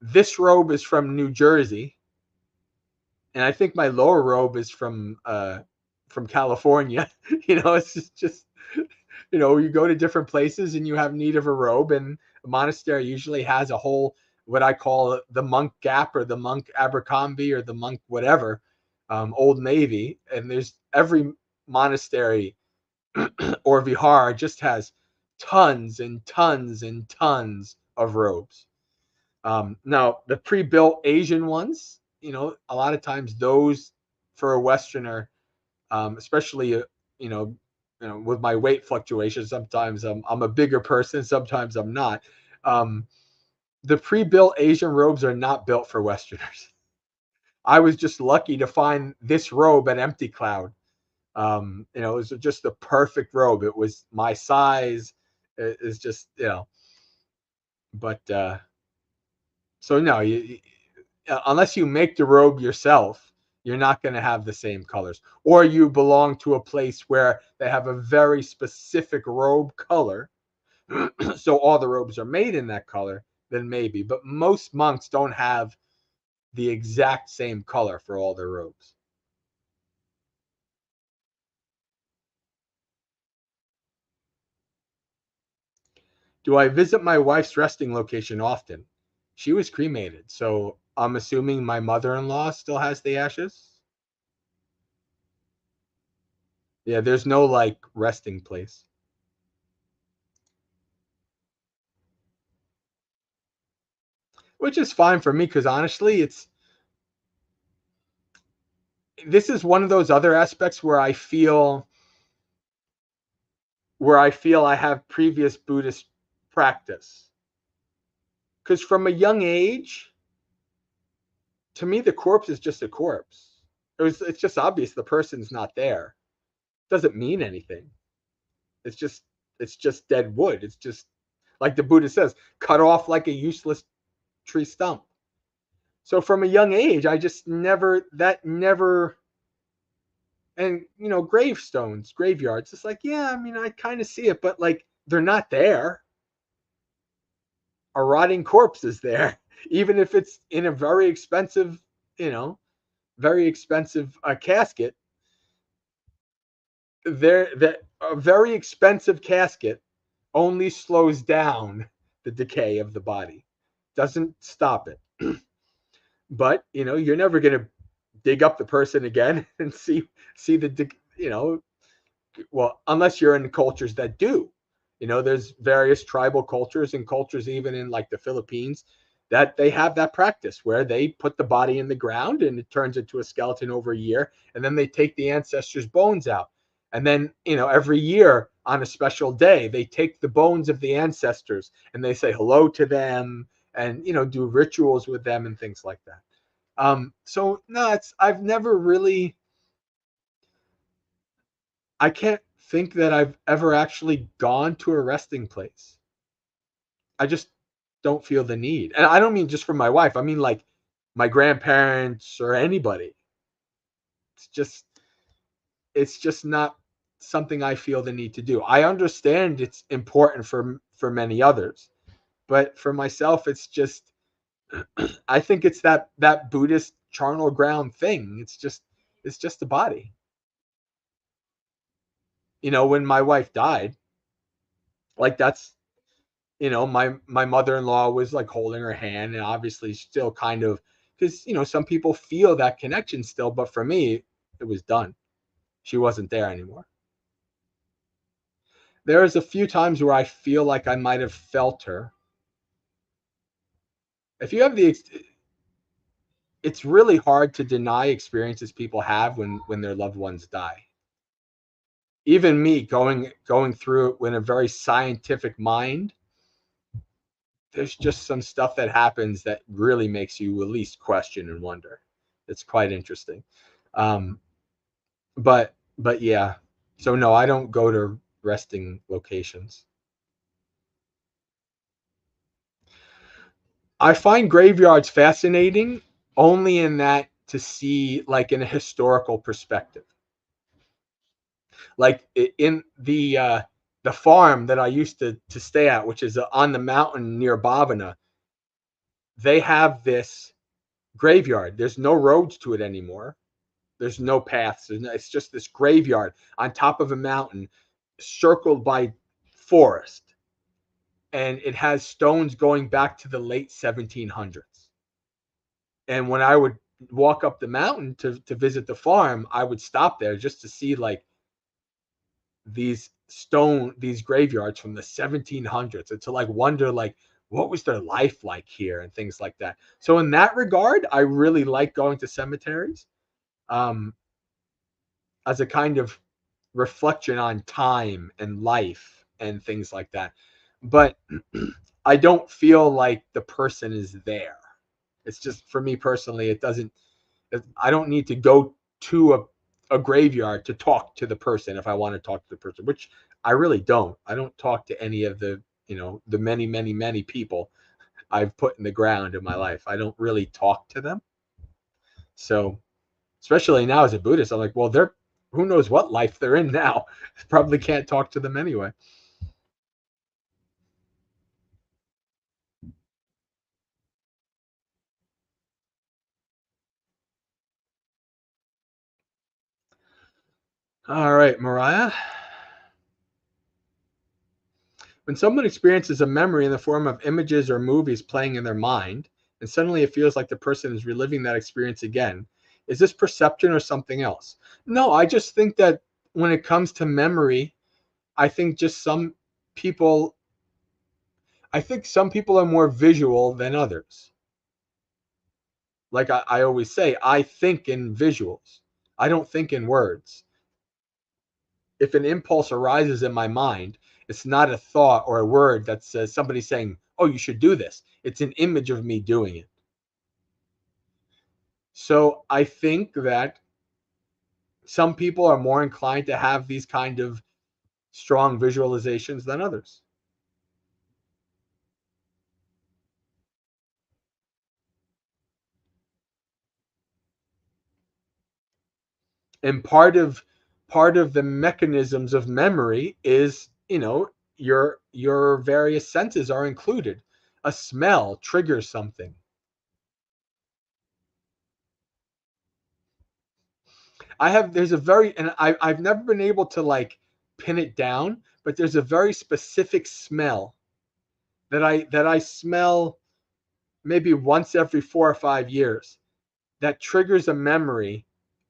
this robe is from New Jersey, and I think my lower robe is from California. It's just you go to different places and you have need of a robe, and a monastery usually has a whole what I call the monk gap or the monk Abercrombie or the monk whatever, Old Navy, and there's every monastery or vihar just has tons and tons and tons of robes. Now the pre-built Asian ones, a lot of times those for a Westerner, especially with my weight fluctuations, sometimes I'm a bigger person, sometimes I'm not. The pre-built Asian robes are not built for Westerners. I was just lucky to find this robe at Empty Cloud. It was just the perfect robe. It was my size. It's just But so no, unless you make the robe yourself, you're not going to have the same colors. Or you belong to a place where they have a very specific robe color, so all the robes are made in that color, then maybe. But most monks don't have the exact same color for all their robes. Do I visit my wife's resting location often? She was cremated, so I'm assuming my mother-in-law still has the ashes. Yeah, there's no like resting place. Which is fine for me because honestly, this is one of those other aspects where I have previous Buddhist practice. Because from a young age, to me, the corpse is just a corpse. It's just obvious the person's not there. It doesn't mean anything. It's just dead wood. It's just like the Buddha says, cut off like a useless tree stump. So from a young age, I just never and gravestones, graveyards. It's like, yeah, I mean, I kind of see it, but like they're not there. A rotting corpse is there, even if it's in a very expensive, casket. That a very expensive casket only slows down the decay of the body, doesn't stop it. But you're never going to dig up the person again and see the well, unless you're in cultures that do. There's various tribal cultures and cultures even in like the Philippines that they have that practice where they put the body in the ground and it turns into a skeleton over a year, and then they take the ancestors' bones out. And then, every year on a special day, they take the bones of the ancestors and they say hello to them and, do rituals with them and things like that. So no, I've never really, I can't think that I've ever actually gone to a resting place. I just don't feel the need. And I don't mean just for my wife. I mean like my grandparents or anybody. It's just it's just not something I feel the need to do. I understand it's important for many others, but for myself it's just I think it's that Buddhist charnel ground thing. It's just the body. When my wife died, like that's my mother-in-law was like holding her hand, and obviously still kind of, because some people feel that connection still, but for me it was done. She wasn't there anymore. There's a few times where I feel like I might have felt her. If you have it's really hard to deny experiences people have when their loved ones die. Even me going through it with a very scientific mind, there's just some stuff that happens that really makes you at least question and wonder. It's quite interesting. Um, but yeah. So no, I don't go to resting locations. I find graveyards fascinating only in that to see like in a historical perspective. Like in the farm that I used to stay at, which is on the mountain near Bhavana, they have this graveyard. There's no roads to it anymore. There's no paths. It's just this graveyard on top of a mountain circled by forest. And it has stones going back to the late 1700s. And when I would walk up the mountain to visit the farm, I would stop there just to see like these graveyards from the 1700s, and to like wonder like what was their life like here and things like that. So in that regard, I really like going to cemeteries um, as a kind of reflection on time and life and things like that. But I don't feel like the person is there. It's just for me personally, it doesn't. I don't need to go to a graveyard to talk to the person if I want to talk to the person, which I really don't. I don't talk to any of the the many people. I've put in the ground in my life. I don't really talk to them. So, especially now as a Buddhist, I'm like, well, they're, who knows what life they're in now. Probably can't talk to them anyway. All right, Mariah. When someone experiences a memory in the form of images or movies playing in their mind, and suddenly it feels like the person is reliving that experience again, is this perception or something else? No, I just think that when it comes to memory, I think just people, I think some people are more visual than others. Like I always say, I think in visuals. I don't think in words. If an impulse arises in my mind, it's not a thought or a word that says somebody saying, "Oh, you should do this." It's an image of me doing it. So I think that some people are more inclined to have these kind of strong visualizations than others. And part of the mechanisms of memory is, your various senses are included. A smell triggers something. There's a very, and I've never been able to like pin it down, but there's a very specific smell that I smell maybe once every 4 or 5 years that triggers a memory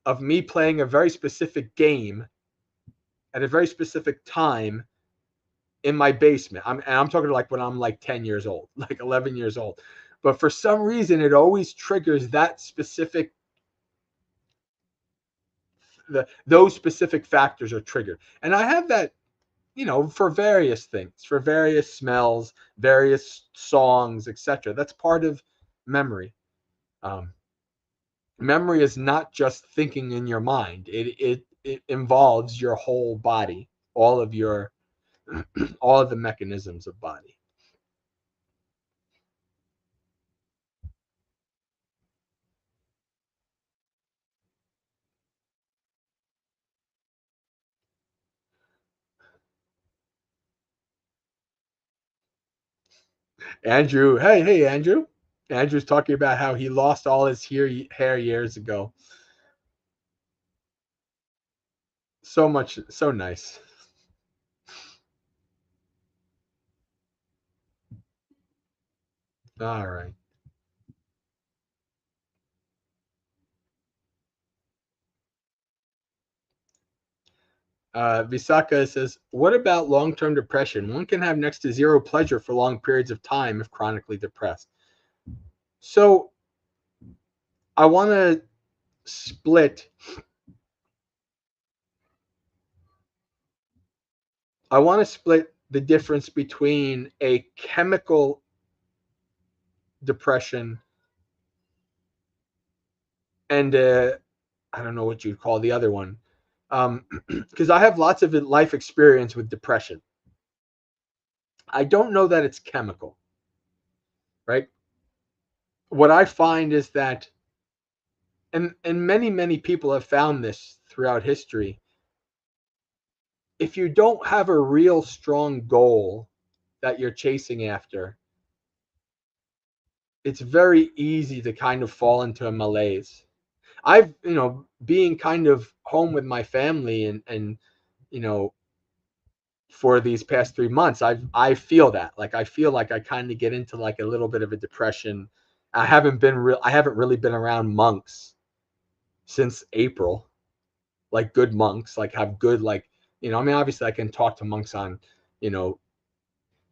of me playing a very specific game at a very specific time in my basement. I'm talking like when I'm like 10 years old, like 11 years old. But for some reason, it always triggers that specific, those specific factors are triggered. And I have that, for various things, for various smells, various songs, etc. That's part of memory. Um, Memory is not just thinking in your mind. It involves your whole body, all of your all of the mechanisms of body. Andrew, hey Andrew. Andrew's talking about how he lost all his hair years ago. So much, so nice. All right. Visaka says, what about long-term depression? One can have next to zero pleasure for long periods of time if chronically depressed. So I want to split. I want to split the difference between a chemical depression and I don't know what you'd call the other one, because I have lots of life experience with depression. I don't know that it's chemical, right? What I find is that, and many people have found this throughout history. If you don't have a real strong goal that you're chasing after, it's very easy to kind of fall into a malaise. I've, being kind of home with my family and you know, for these past 3 months, I feel that. Like I feel like I kind of get into like a little bit of a depression. I haven't really been around monks since April. Like good monks, like have good like, I mean obviously I can talk to monks on, you know,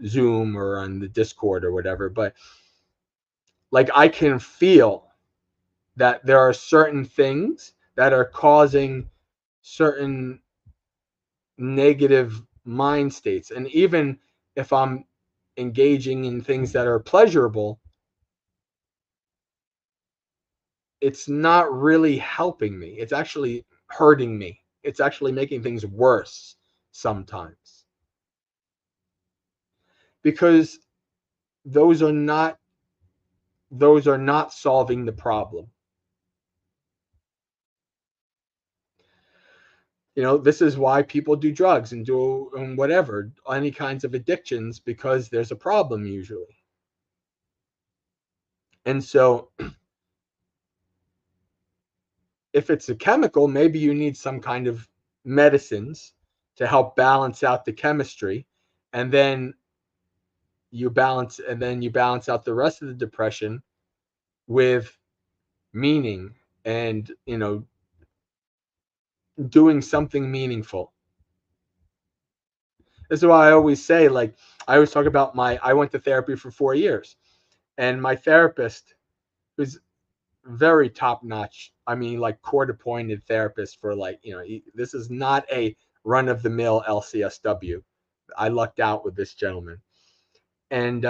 Zoom or on the Discord or whatever, but like I can feel that there are certain things that are causing certain negative mind states. And even if I'm engaging in things that are pleasurable, it's not really helping me. It's actually hurting me. It's actually making things worse sometimes because those are not those are not solving the problem. This is why people do drugs and do whatever, any kinds of addictions, because there's a problem usually. And so if it's a chemical, maybe you need some kind of medicines to help balance out the chemistry, and then you balance out the rest of the depression with meaning and doing something meaningful. This is why I always say, like, I always talk about I went to therapy for 4 years, and my therapist was very top notch. I mean, like, court appointed therapist for, like, this is not a run of the mill LCSW. I lucked out with this gentleman. And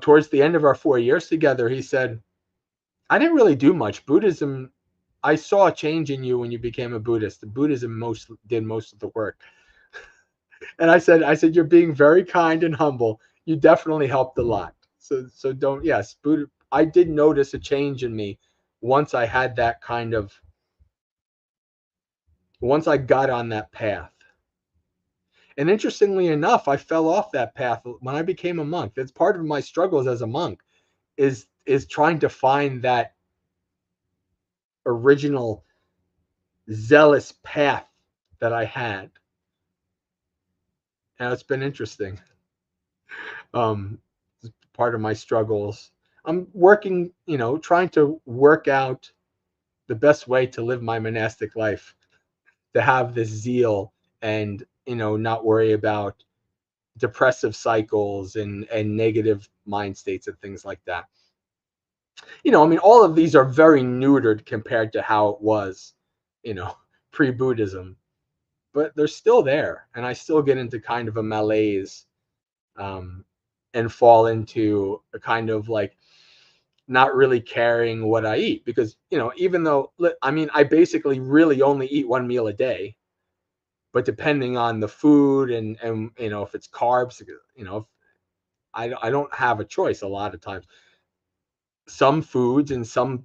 towards the end of our 4 years together, he said, I didn't really do much. Buddhism, I saw a change in you when you became a Buddhist. Buddhism did most of the work. And I said, you're being very kind and humble. You definitely helped a lot. So don't, yes, Buddha, I did notice a change in me once I had that kind of, once I got on that path. And interestingly enough, I fell off that path when I became a monk. That's part of my struggles as a monk, is trying to find that original zealous path that I had. And it's been interesting. It's part of my struggles. I'm working, trying to work out the best way to live my monastic life, to have this zeal and, not worry about depressive cycles and negative mind states and things like that. I mean, all of these are very neutered compared to how it was, pre-Buddhism, but they're still there. And I still get into kind of a malaise, and fall into a kind of like not really caring what I eat, because, even though, I mean, I basically really only eat one meal a day, but depending on the food and if it's carbs, I don't have a choice a lot of times. Some foods and some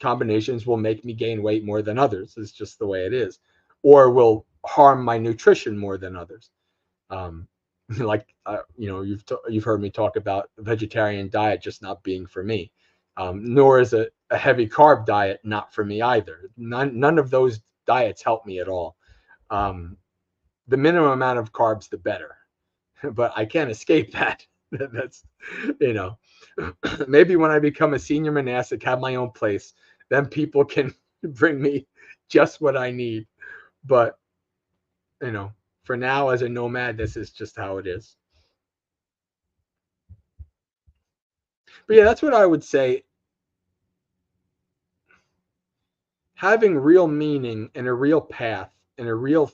combinations will make me gain weight more than others. It's just the way it is, or will harm my nutrition more than others. Like, you've heard me talk about vegetarian diet just not being for me, nor is a heavy carb diet not for me either. None of those diets help me at all. The minimum amount of carbs, the better, but I can't escape that. That's, maybe when I become a senior monastic, have my own place, then people can bring me just what I need. But, for now, as a nomad, this is just how it is. But yeah, that's what I would say. Having real meaning and a real path and a real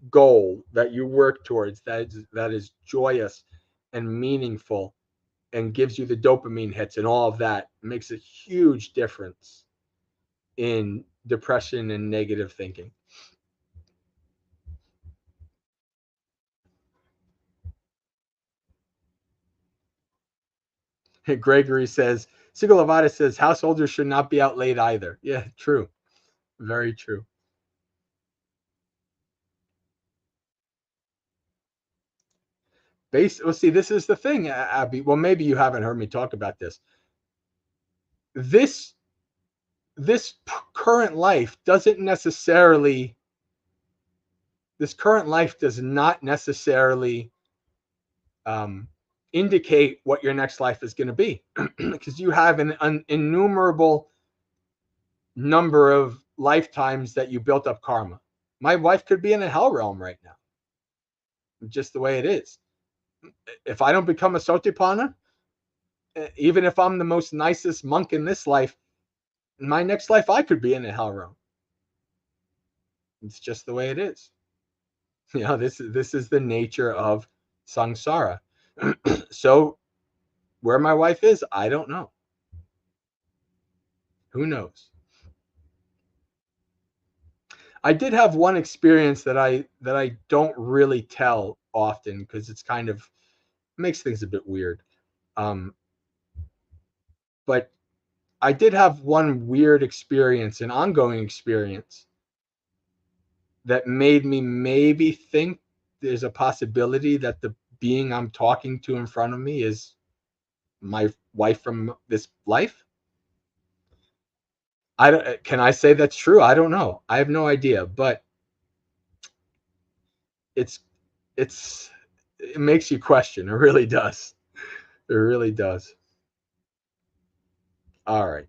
goal that you work towards, that is joyous and meaningful and gives you the dopamine hits and all of that, makes a huge difference in depression and negative thinking. Gregory says, Sigalavada says, householders should not be out late either. Yeah, true. Very true. Well, see, this is the thing, Abby. Well, maybe you haven't heard me talk about this. This current life doesn't necessarily, this current life does not necessarily indicate what your next life is going to be, because you have an innumerable number of lifetimes that you built up karma. My wife could be in a hell realm right now, just the way it is. If I don't become a Sotipanna, even if I'm the most nicest monk in this life, in my next life I could be in a hell realm. It's just the way it is. This is the nature of samsara. So where my wife is, I don't know. Who knows? I did have one experience that I don't really tell often, because it's kind of makes things a bit weird. But I did have one weird experience, an ongoing experience, that made me maybe think there's a possibility that the being I'm talking to in front of me is my wife from this life. Can I say that's true? I don't know. I have no idea, but it's it's it makes you question. It really does. It really does. All right.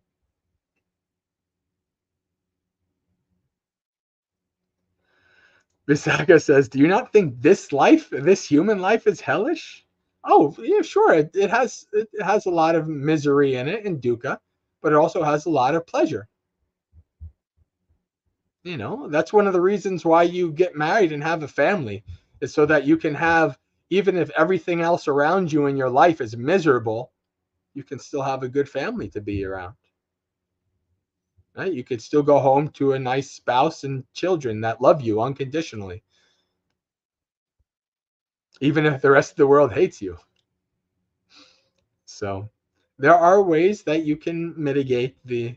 Visaka says, "Do you not think this human life, is hellish?" Oh, yeah, sure. It has a lot of misery in it and dukkha, but it also has a lot of pleasure. That's one of the reasons why you get married and have a family, is so that you can have, even if everything else around you in your life is miserable, you can still have a good family to be around. Right? You could still go home to a nice spouse and children that love you unconditionally, even if the rest of the world hates you. So there are ways that you can mitigate the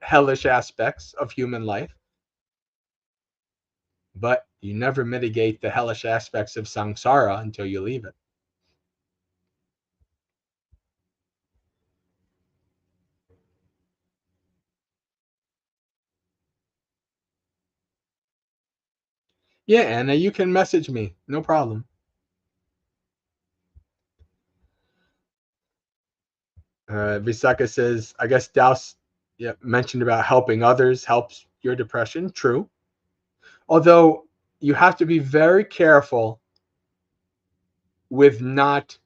hellish aspects of human life, but you never mitigate the hellish aspects of samsara until you leave it. Yeah, Anna, you can message me. No problem. Visaka says, I guess Douse, yeah, mentioned about helping others helps your depression. True. Although you have to be very careful with not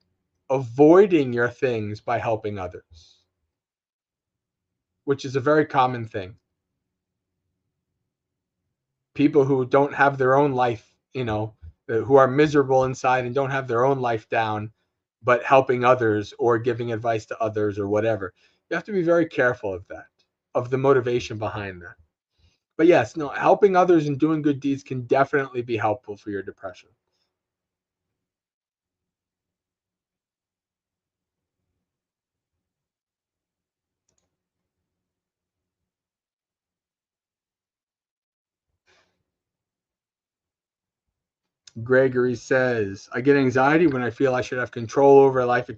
avoiding your things by helping others, which is a very common thing. People who don't have their own life, who are miserable inside and don't have their own life down, but helping others or giving advice to others or whatever. You have to be very careful of that, of the motivation behind that. But yes, no, helping others and doing good deeds can definitely be helpful for your depression. Gregory says, I get anxiety when I feel I should have control over life.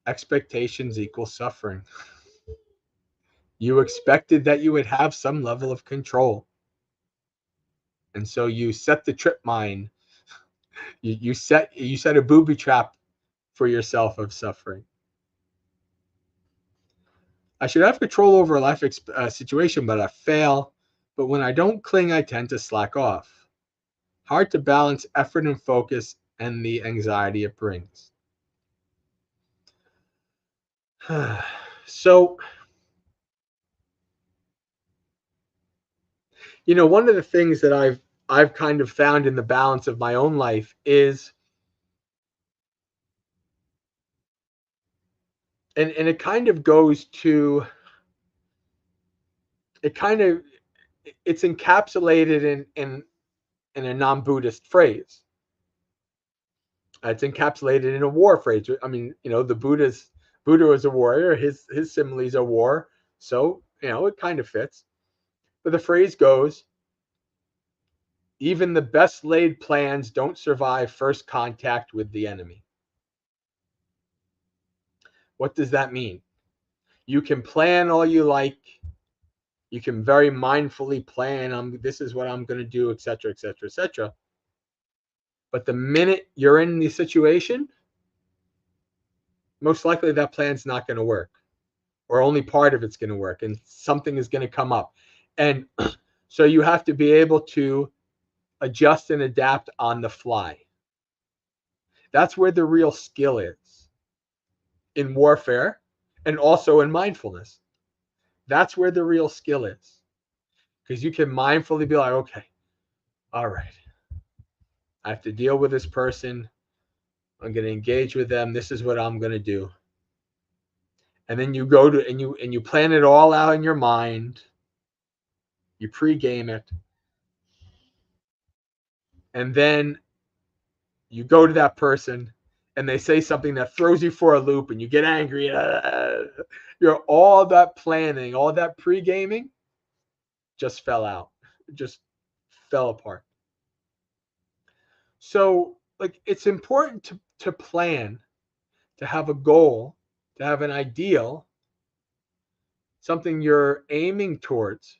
Expectations equal suffering. You expected that you would have some level of control. And so you set the trip mine. You set a booby trap for yourself of suffering. I should have control over a life situation, but I fail. But when I don't cling, I tend to slack off. Hard to balance effort and focus and the anxiety it brings. So, one of the things that I've kind of found in the balance of my own life is, and it kind of goes to, it kind of it's encapsulated in a non-Buddhist phrase. It's encapsulated in a war phrase. I mean, the Buddha was a warrior. His similes are war, so it kind of fits. But the phrase goes, even the best laid plans don't survive first contact with the enemy. What does that mean? You can plan all you like. You can very mindfully plan, this is what I'm going to do, etc., etc., etc. But the minute you're in the situation, most likely that plan's not going to work, or only part of it's going to work, and something is going to come up. And so you have to be able to adjust and adapt on the fly. That's where the real skill is in warfare and also in mindfulness. That's where the real skill is. Because you can mindfully be like, okay, all right, I have to deal with this person. I'm going to engage with them. This is what I'm going to do. And then you go to and you plan it all out in your mind. You pregame it. And then you go to that person and they say something that throws you for a loop and you get angry. All that planning, all that pre-gaming just fell out. It just fell apart. So like it's important to plan, to have a goal, to have an ideal, something you're aiming towards.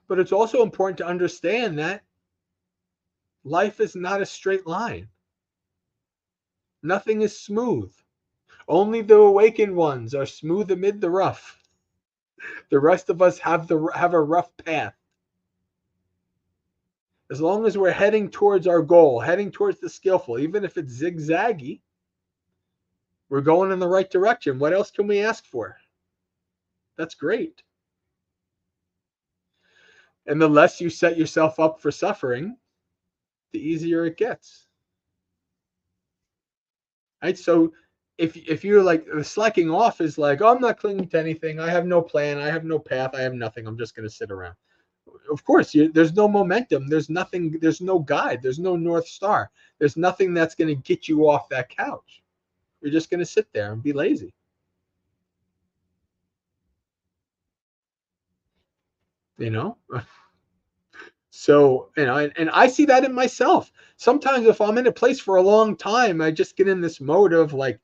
But it's also important to understand that life is not a straight line. Nothing is smooth. Only the awakened ones are smooth amid the rough. The rest of us have a rough path. As long as we're heading towards our goal, heading towards the skillful, even if it's zigzaggy, we're going in the right direction. What else can we ask for? That's great. And the less you set yourself up for suffering, the easier it gets. Right? So if you're like slacking off is like, oh, I'm not clinging to anything. I have no plan. I have no path. I have nothing. I'm just going to sit around. Of course, there's no momentum. There's nothing. There's no guide. There's no North Star. There's nothing that's going to get you off that couch. You're just going to sit there and be lazy. You know? So, and I see that in myself. Sometimes if I'm in a place for a long time, I just get in this mode of like,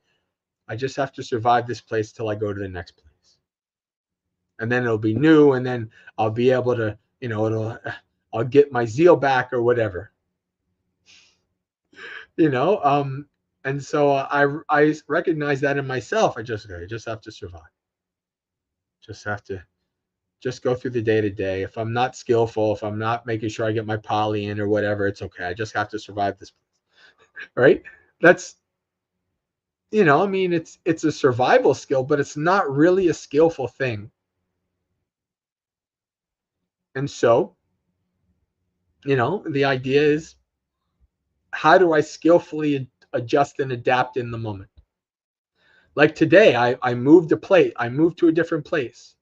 I just have to survive this place till I go to the next place. And then it'll be new, and then I'll be able to, I'll get my zeal back or whatever. And so I recognize that in myself. I just have to survive. Just have to just go through the day to day. If I'm not skillful, if I'm not making sure I get my poly in or whatever, it's okay. I just have to survive this. Right? That's, it's a survival skill, but it's not really a skillful thing. And so, the idea is, how do I skillfully adjust and adapt in the moment? Like today, I moved to a different place,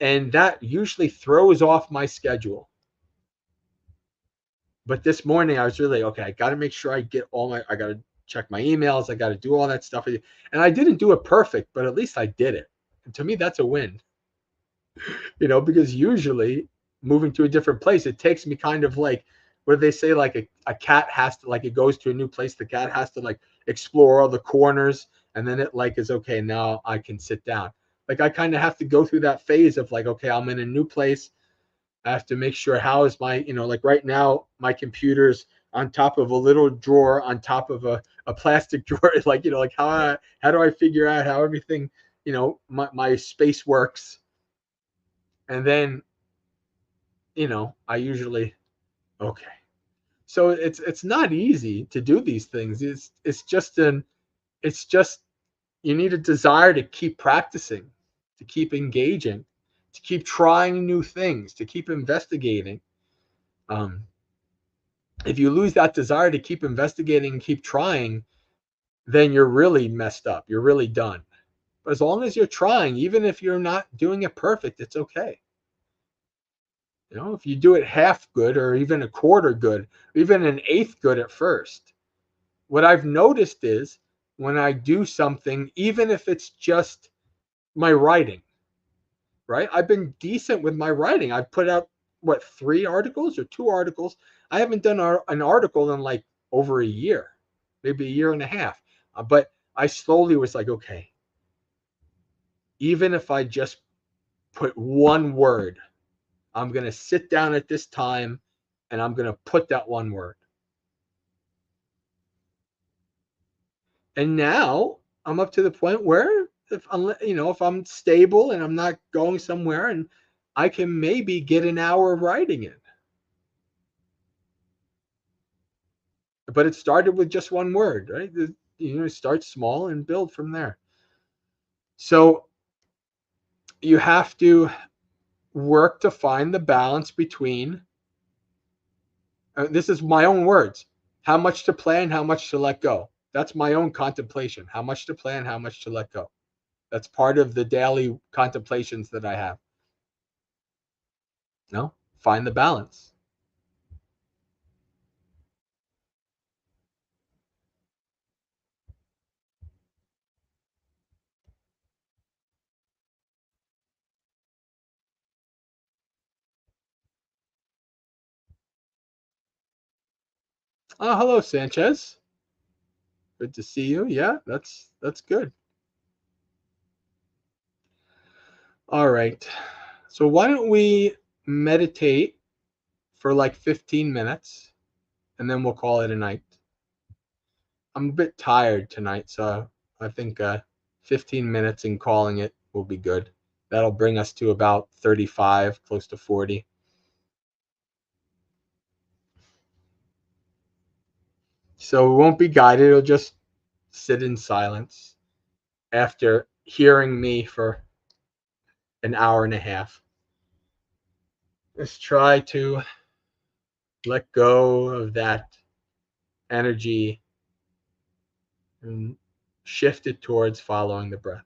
and that usually throws off my schedule. But this morning I was really, okay, I got to make sure I got to check my emails. I got to do all that stuff. And I didn't do it perfect, but at least I did it. And to me, that's a win, because usually moving to a different place, it takes me kind of like, what do they say? Like a cat has to, like, it goes to a new place. The cat has to like explore all the corners, and then it like is okay. Now I can sit down. Like I kind of have to go through that phase of like, okay, I'm in a new place. I have to make sure how is my, like right now, my computer's on top of a little drawer on top of a plastic drawer. Like, like how do I figure out how everything, my space works? And then, I usually, okay. So it's not easy to do these things. It's just you need a desire to keep practicing, to keep engaging, to keep trying new things, to keep investigating. If you lose that desire to keep investigating and keep trying, then you're really messed up. You're really done. But as long as you're trying, even if you're not doing it perfect, it's okay. If you do it half good or even a quarter good, even an eighth good at first, what I've noticed is when I do something, even if it's just my writing, right? I've been decent with my writing. I've put out, 3 articles or 2 articles. I haven't done an article in like over a year, maybe a year and a half. But I slowly was like, okay, even if I just put one word, I'm going to sit down at this time and I'm going to put that one word. And now I'm up to the point where if I'm stable and I'm not going somewhere, and I can maybe get an hour of writing in. But it started with just one word, right? Start small and build from there. So you have to work to find the balance between, this is my own words, how much to plan, how much to let go. That's my own contemplation. How much to plan, how much to let go. That's part of the daily contemplations that I have. Find the balance. Hello, Sanchez. Good to see you. Yeah, that's good. All right. So why don't we meditate for like 15 minutes and then we'll call it a night. I'm a bit tired tonight, so I think 15 minutes and calling it will be good. That'll bring us to about 35, close to 40. So it won't be guided, it'll just sit in silence after hearing me for an hour and a half. Just try to let go of that energy and shift it towards following the breath.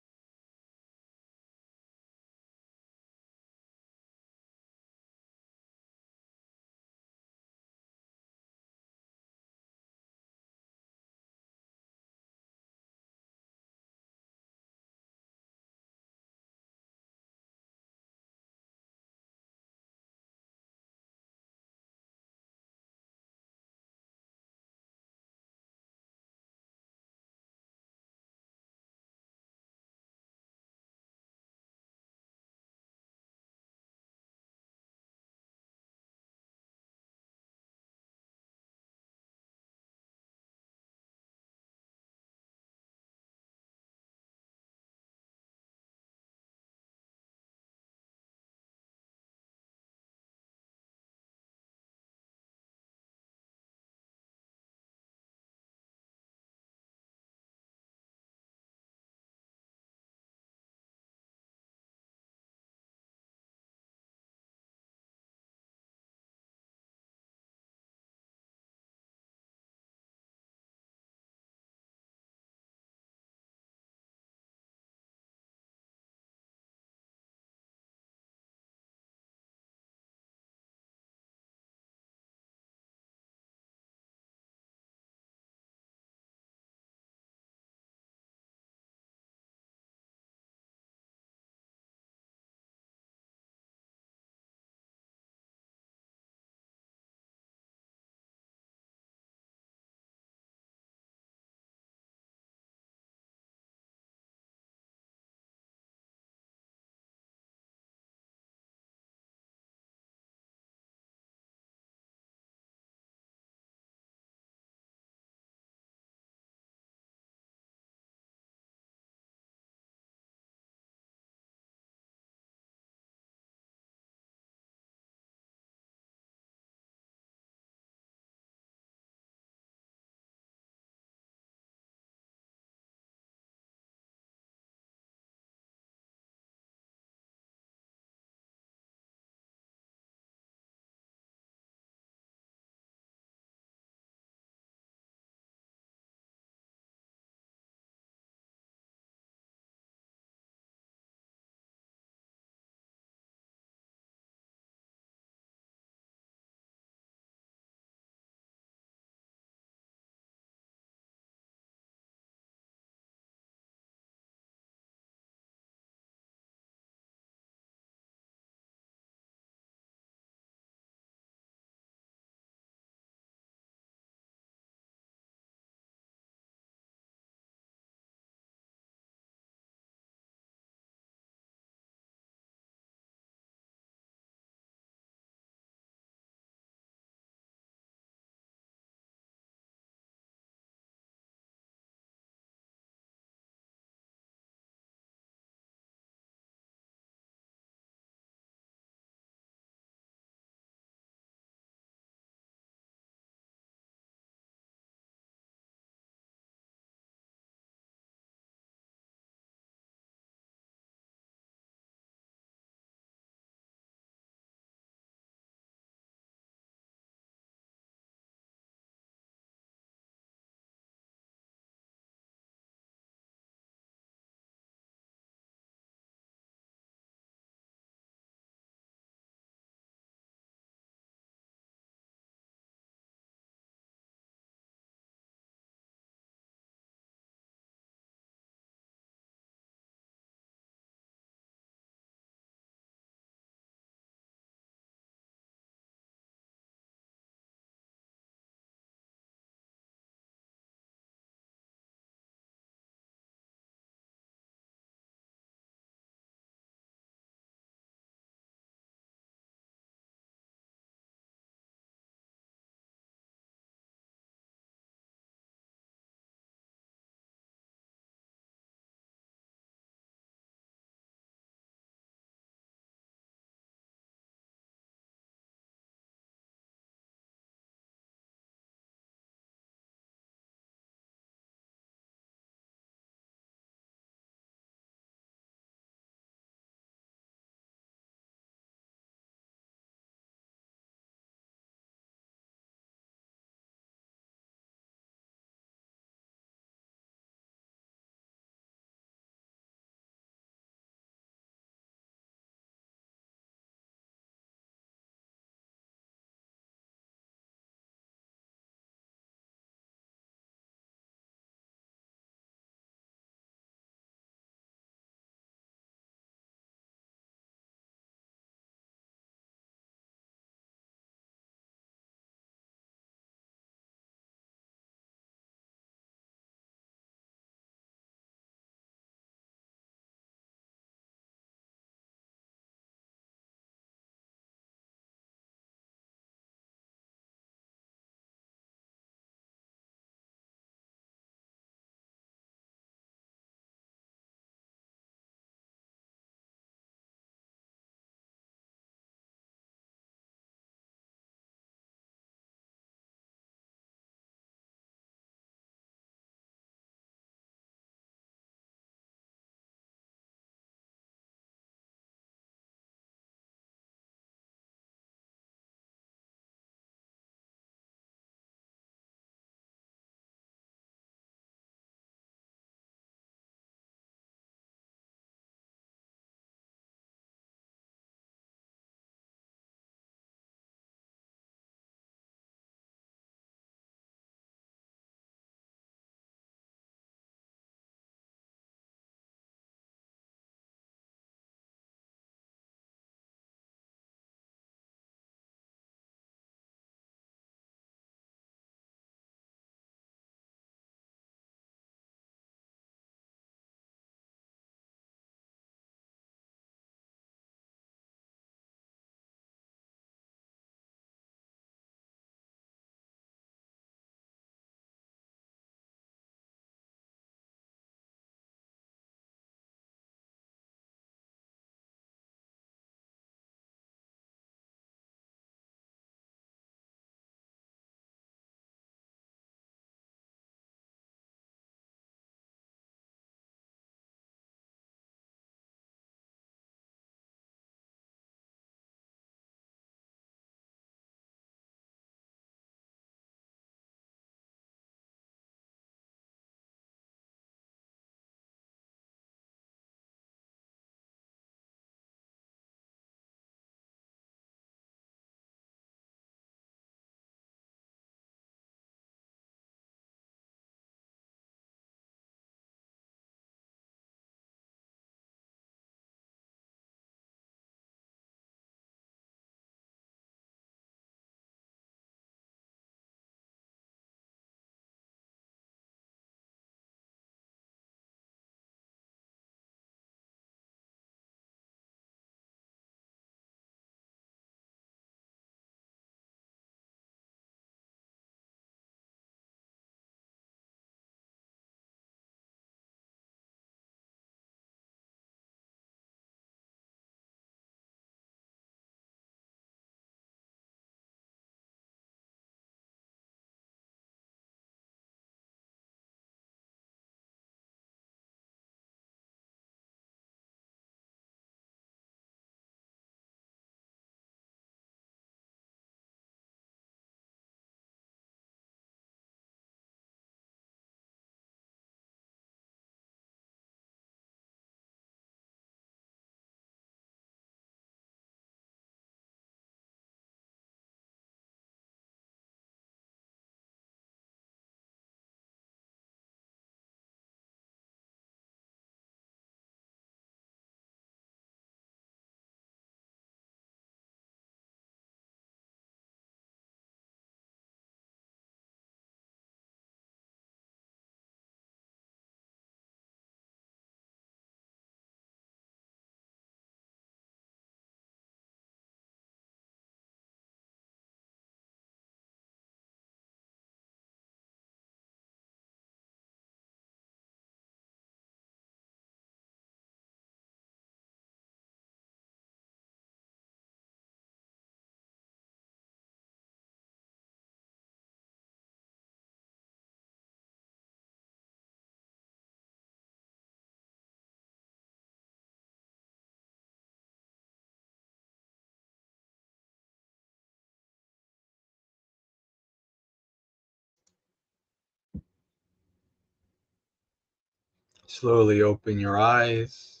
Slowly open your eyes,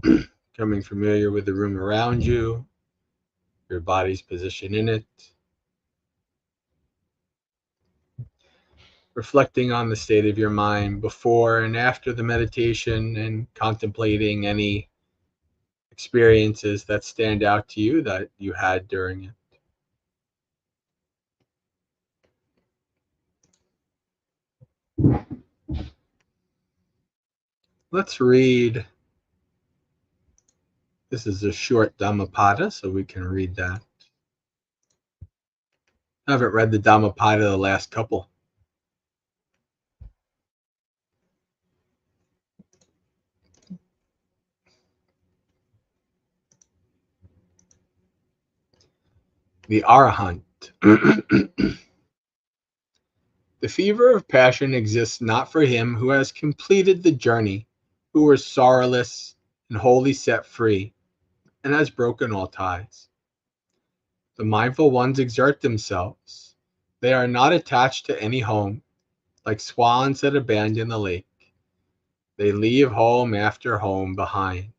becoming familiar with the room around you, your body's position in it. Reflecting on the state of your mind before and after the meditation and contemplating any experiences that stand out to you that you had during it. Let's read. This is a short Dhammapada, so we can read that. I haven't read the Dhammapada the last couple. The Arahant. The fever of passion exists not for him who has completed the journey, who is sorrowless and wholly set free, and has broken all ties. The mindful ones exert themselves. They are not attached to any home, like swans that abandon the lake. They leave home after home behind.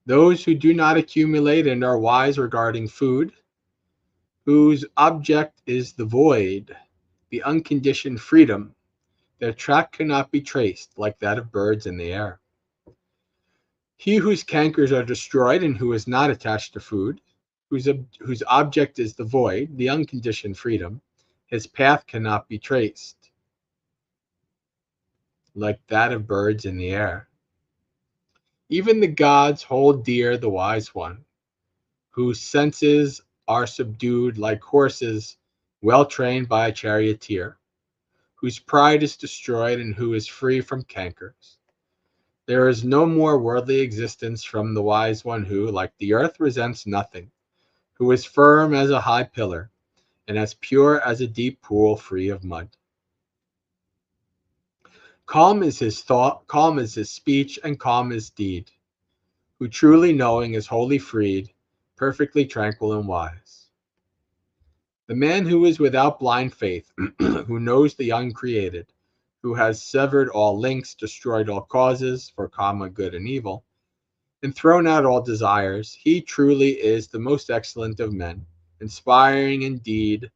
Those who do not accumulate and are wise regarding food, whose object is the void, the unconditioned freedom, their track cannot be traced like that of birds in the air. He whose cankers are destroyed and who is not attached to food, whose object is the void, the unconditioned freedom, his path cannot be traced like that of birds in the air. Even the gods hold dear the wise one, whose senses are subdued like horses well trained by a charioteer, whose pride is destroyed and who is free from cankers. There is no more worldly existence from the wise one who, like the earth, resents nothing, who is firm as a high pillar and as pure as a deep pool free of mud. Calm is his thought, calm is his speech, and calm his deed, who truly knowing is wholly freed, perfectly tranquil and wise. The man who is without blind faith, who knows the uncreated, who has severed all links, destroyed all causes for karma, good and evil, and thrown out all desires, he truly is the most excellent of men. Inspiring indeed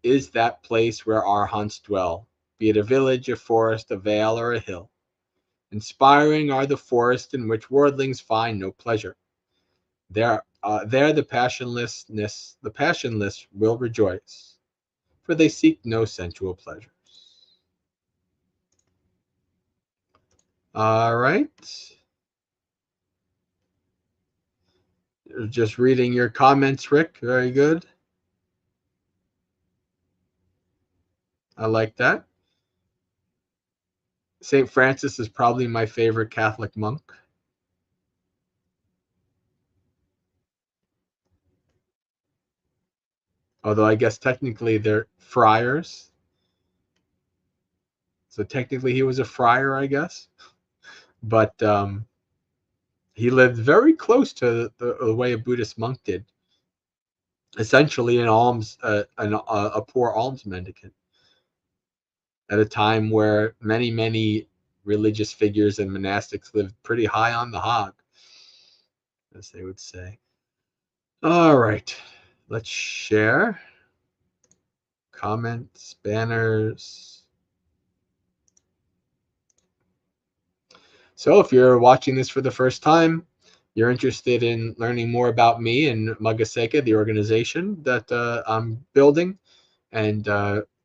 is that place where arhants dwell, be it a village, a forest, a vale, or a hill. Inspiring are the forests in which worldlings find no pleasure. There the passionless will rejoice, for they seek no sensual pleasures. All right. Just reading your comments, Rick. Very good. I like that. St. Francis is probably my favorite Catholic monk. Although I guess technically they're friars. So technically he was a friar, I guess. But he lived very close to the way a Buddhist monk did. Essentially a poor alms mendicant at a time where many religious figures and monastics lived pretty high on the hog, as they would say. All right, let's share. Comments, banners. So if you're watching this for the first time, you're interested in learning more about me and Maggasekha, the organization that I'm building, and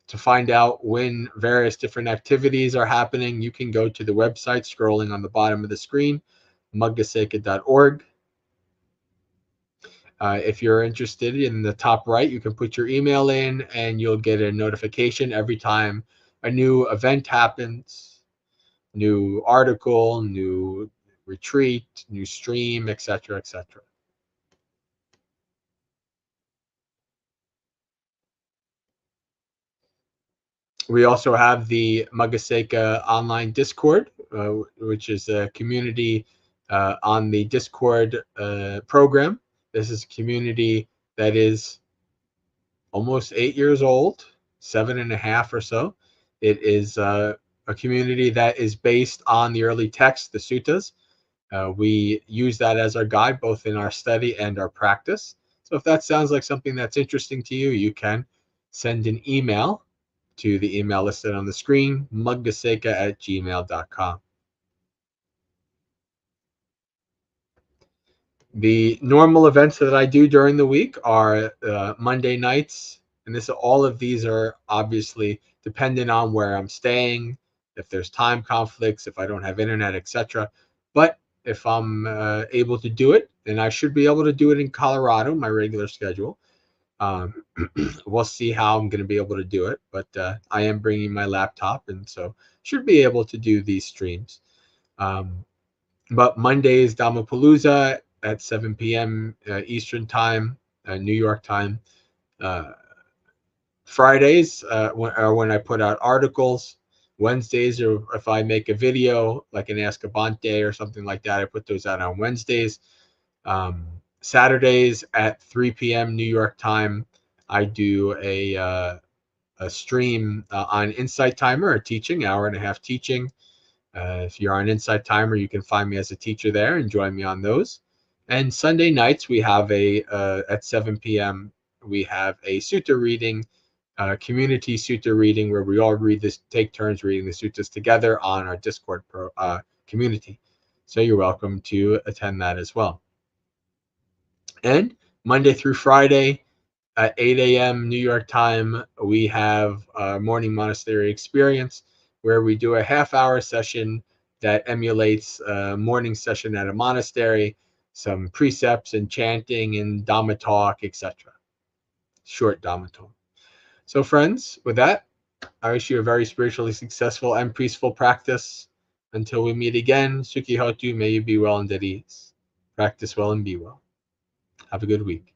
to find out when various different activities are happening, you can go to the website scrolling on the bottom of the screen, maggasekha.org. If you're interested, in the top right, you can put your email in and you'll get a notification every time a new event happens, new article, new retreat, new stream, etc., etc. We also have the Maggasekha online Discord, which is a community on the Discord program. This is a community that is almost 8 years old, 7.5 or so. It is a community that is based on the early texts, the suttas. We use that as our guide, both in our study and our practice. So if that sounds like something that's interesting to you, you can send an email to the email listed on the screen, maggasekha@gmail.com. The normal events that I do during the week are Monday nights, and all of these are obviously dependent on where I'm staying, if there's time conflicts, if I don't have internet, etc. But if I'm able to do it, then I should be able to do it in Colorado, my regular schedule. Um, we'll see how I'm going to be able to do it, but I am bringing my laptop, and so should be able to do these streams. But Monday is Dhammapalooza at 7 p.m. Eastern time, New York time. Fridays are when I put out articles. Wednesdays are if I make a video, like an Ask a Bont Day or something like that, I put those out on Wednesdays. Saturdays at 3 p.m. New York time, I do a stream on Insight Timer, a teaching, hour and a half teaching. If you're on Insight Timer, you can find me as a teacher there and join me on those. And Sunday nights, we have at 7 p.m., we have a sutta reading, community sutta reading, where we all take turns reading the suttas together on our Discord community. So you're welcome to attend that as well. And Monday through Friday at 8 a.m. New York time, we have a morning monastery experience where we do a half-hour session that emulates a morning session at a monastery, some precepts and chanting and Dhamma talk, etc. Short Dhamma talk. So friends, with that, I wish you a very spiritually successful and peaceful practice. Until we meet again, Sukhi Hotu, may you be well and at ease. Practice well and be well. Have a good week.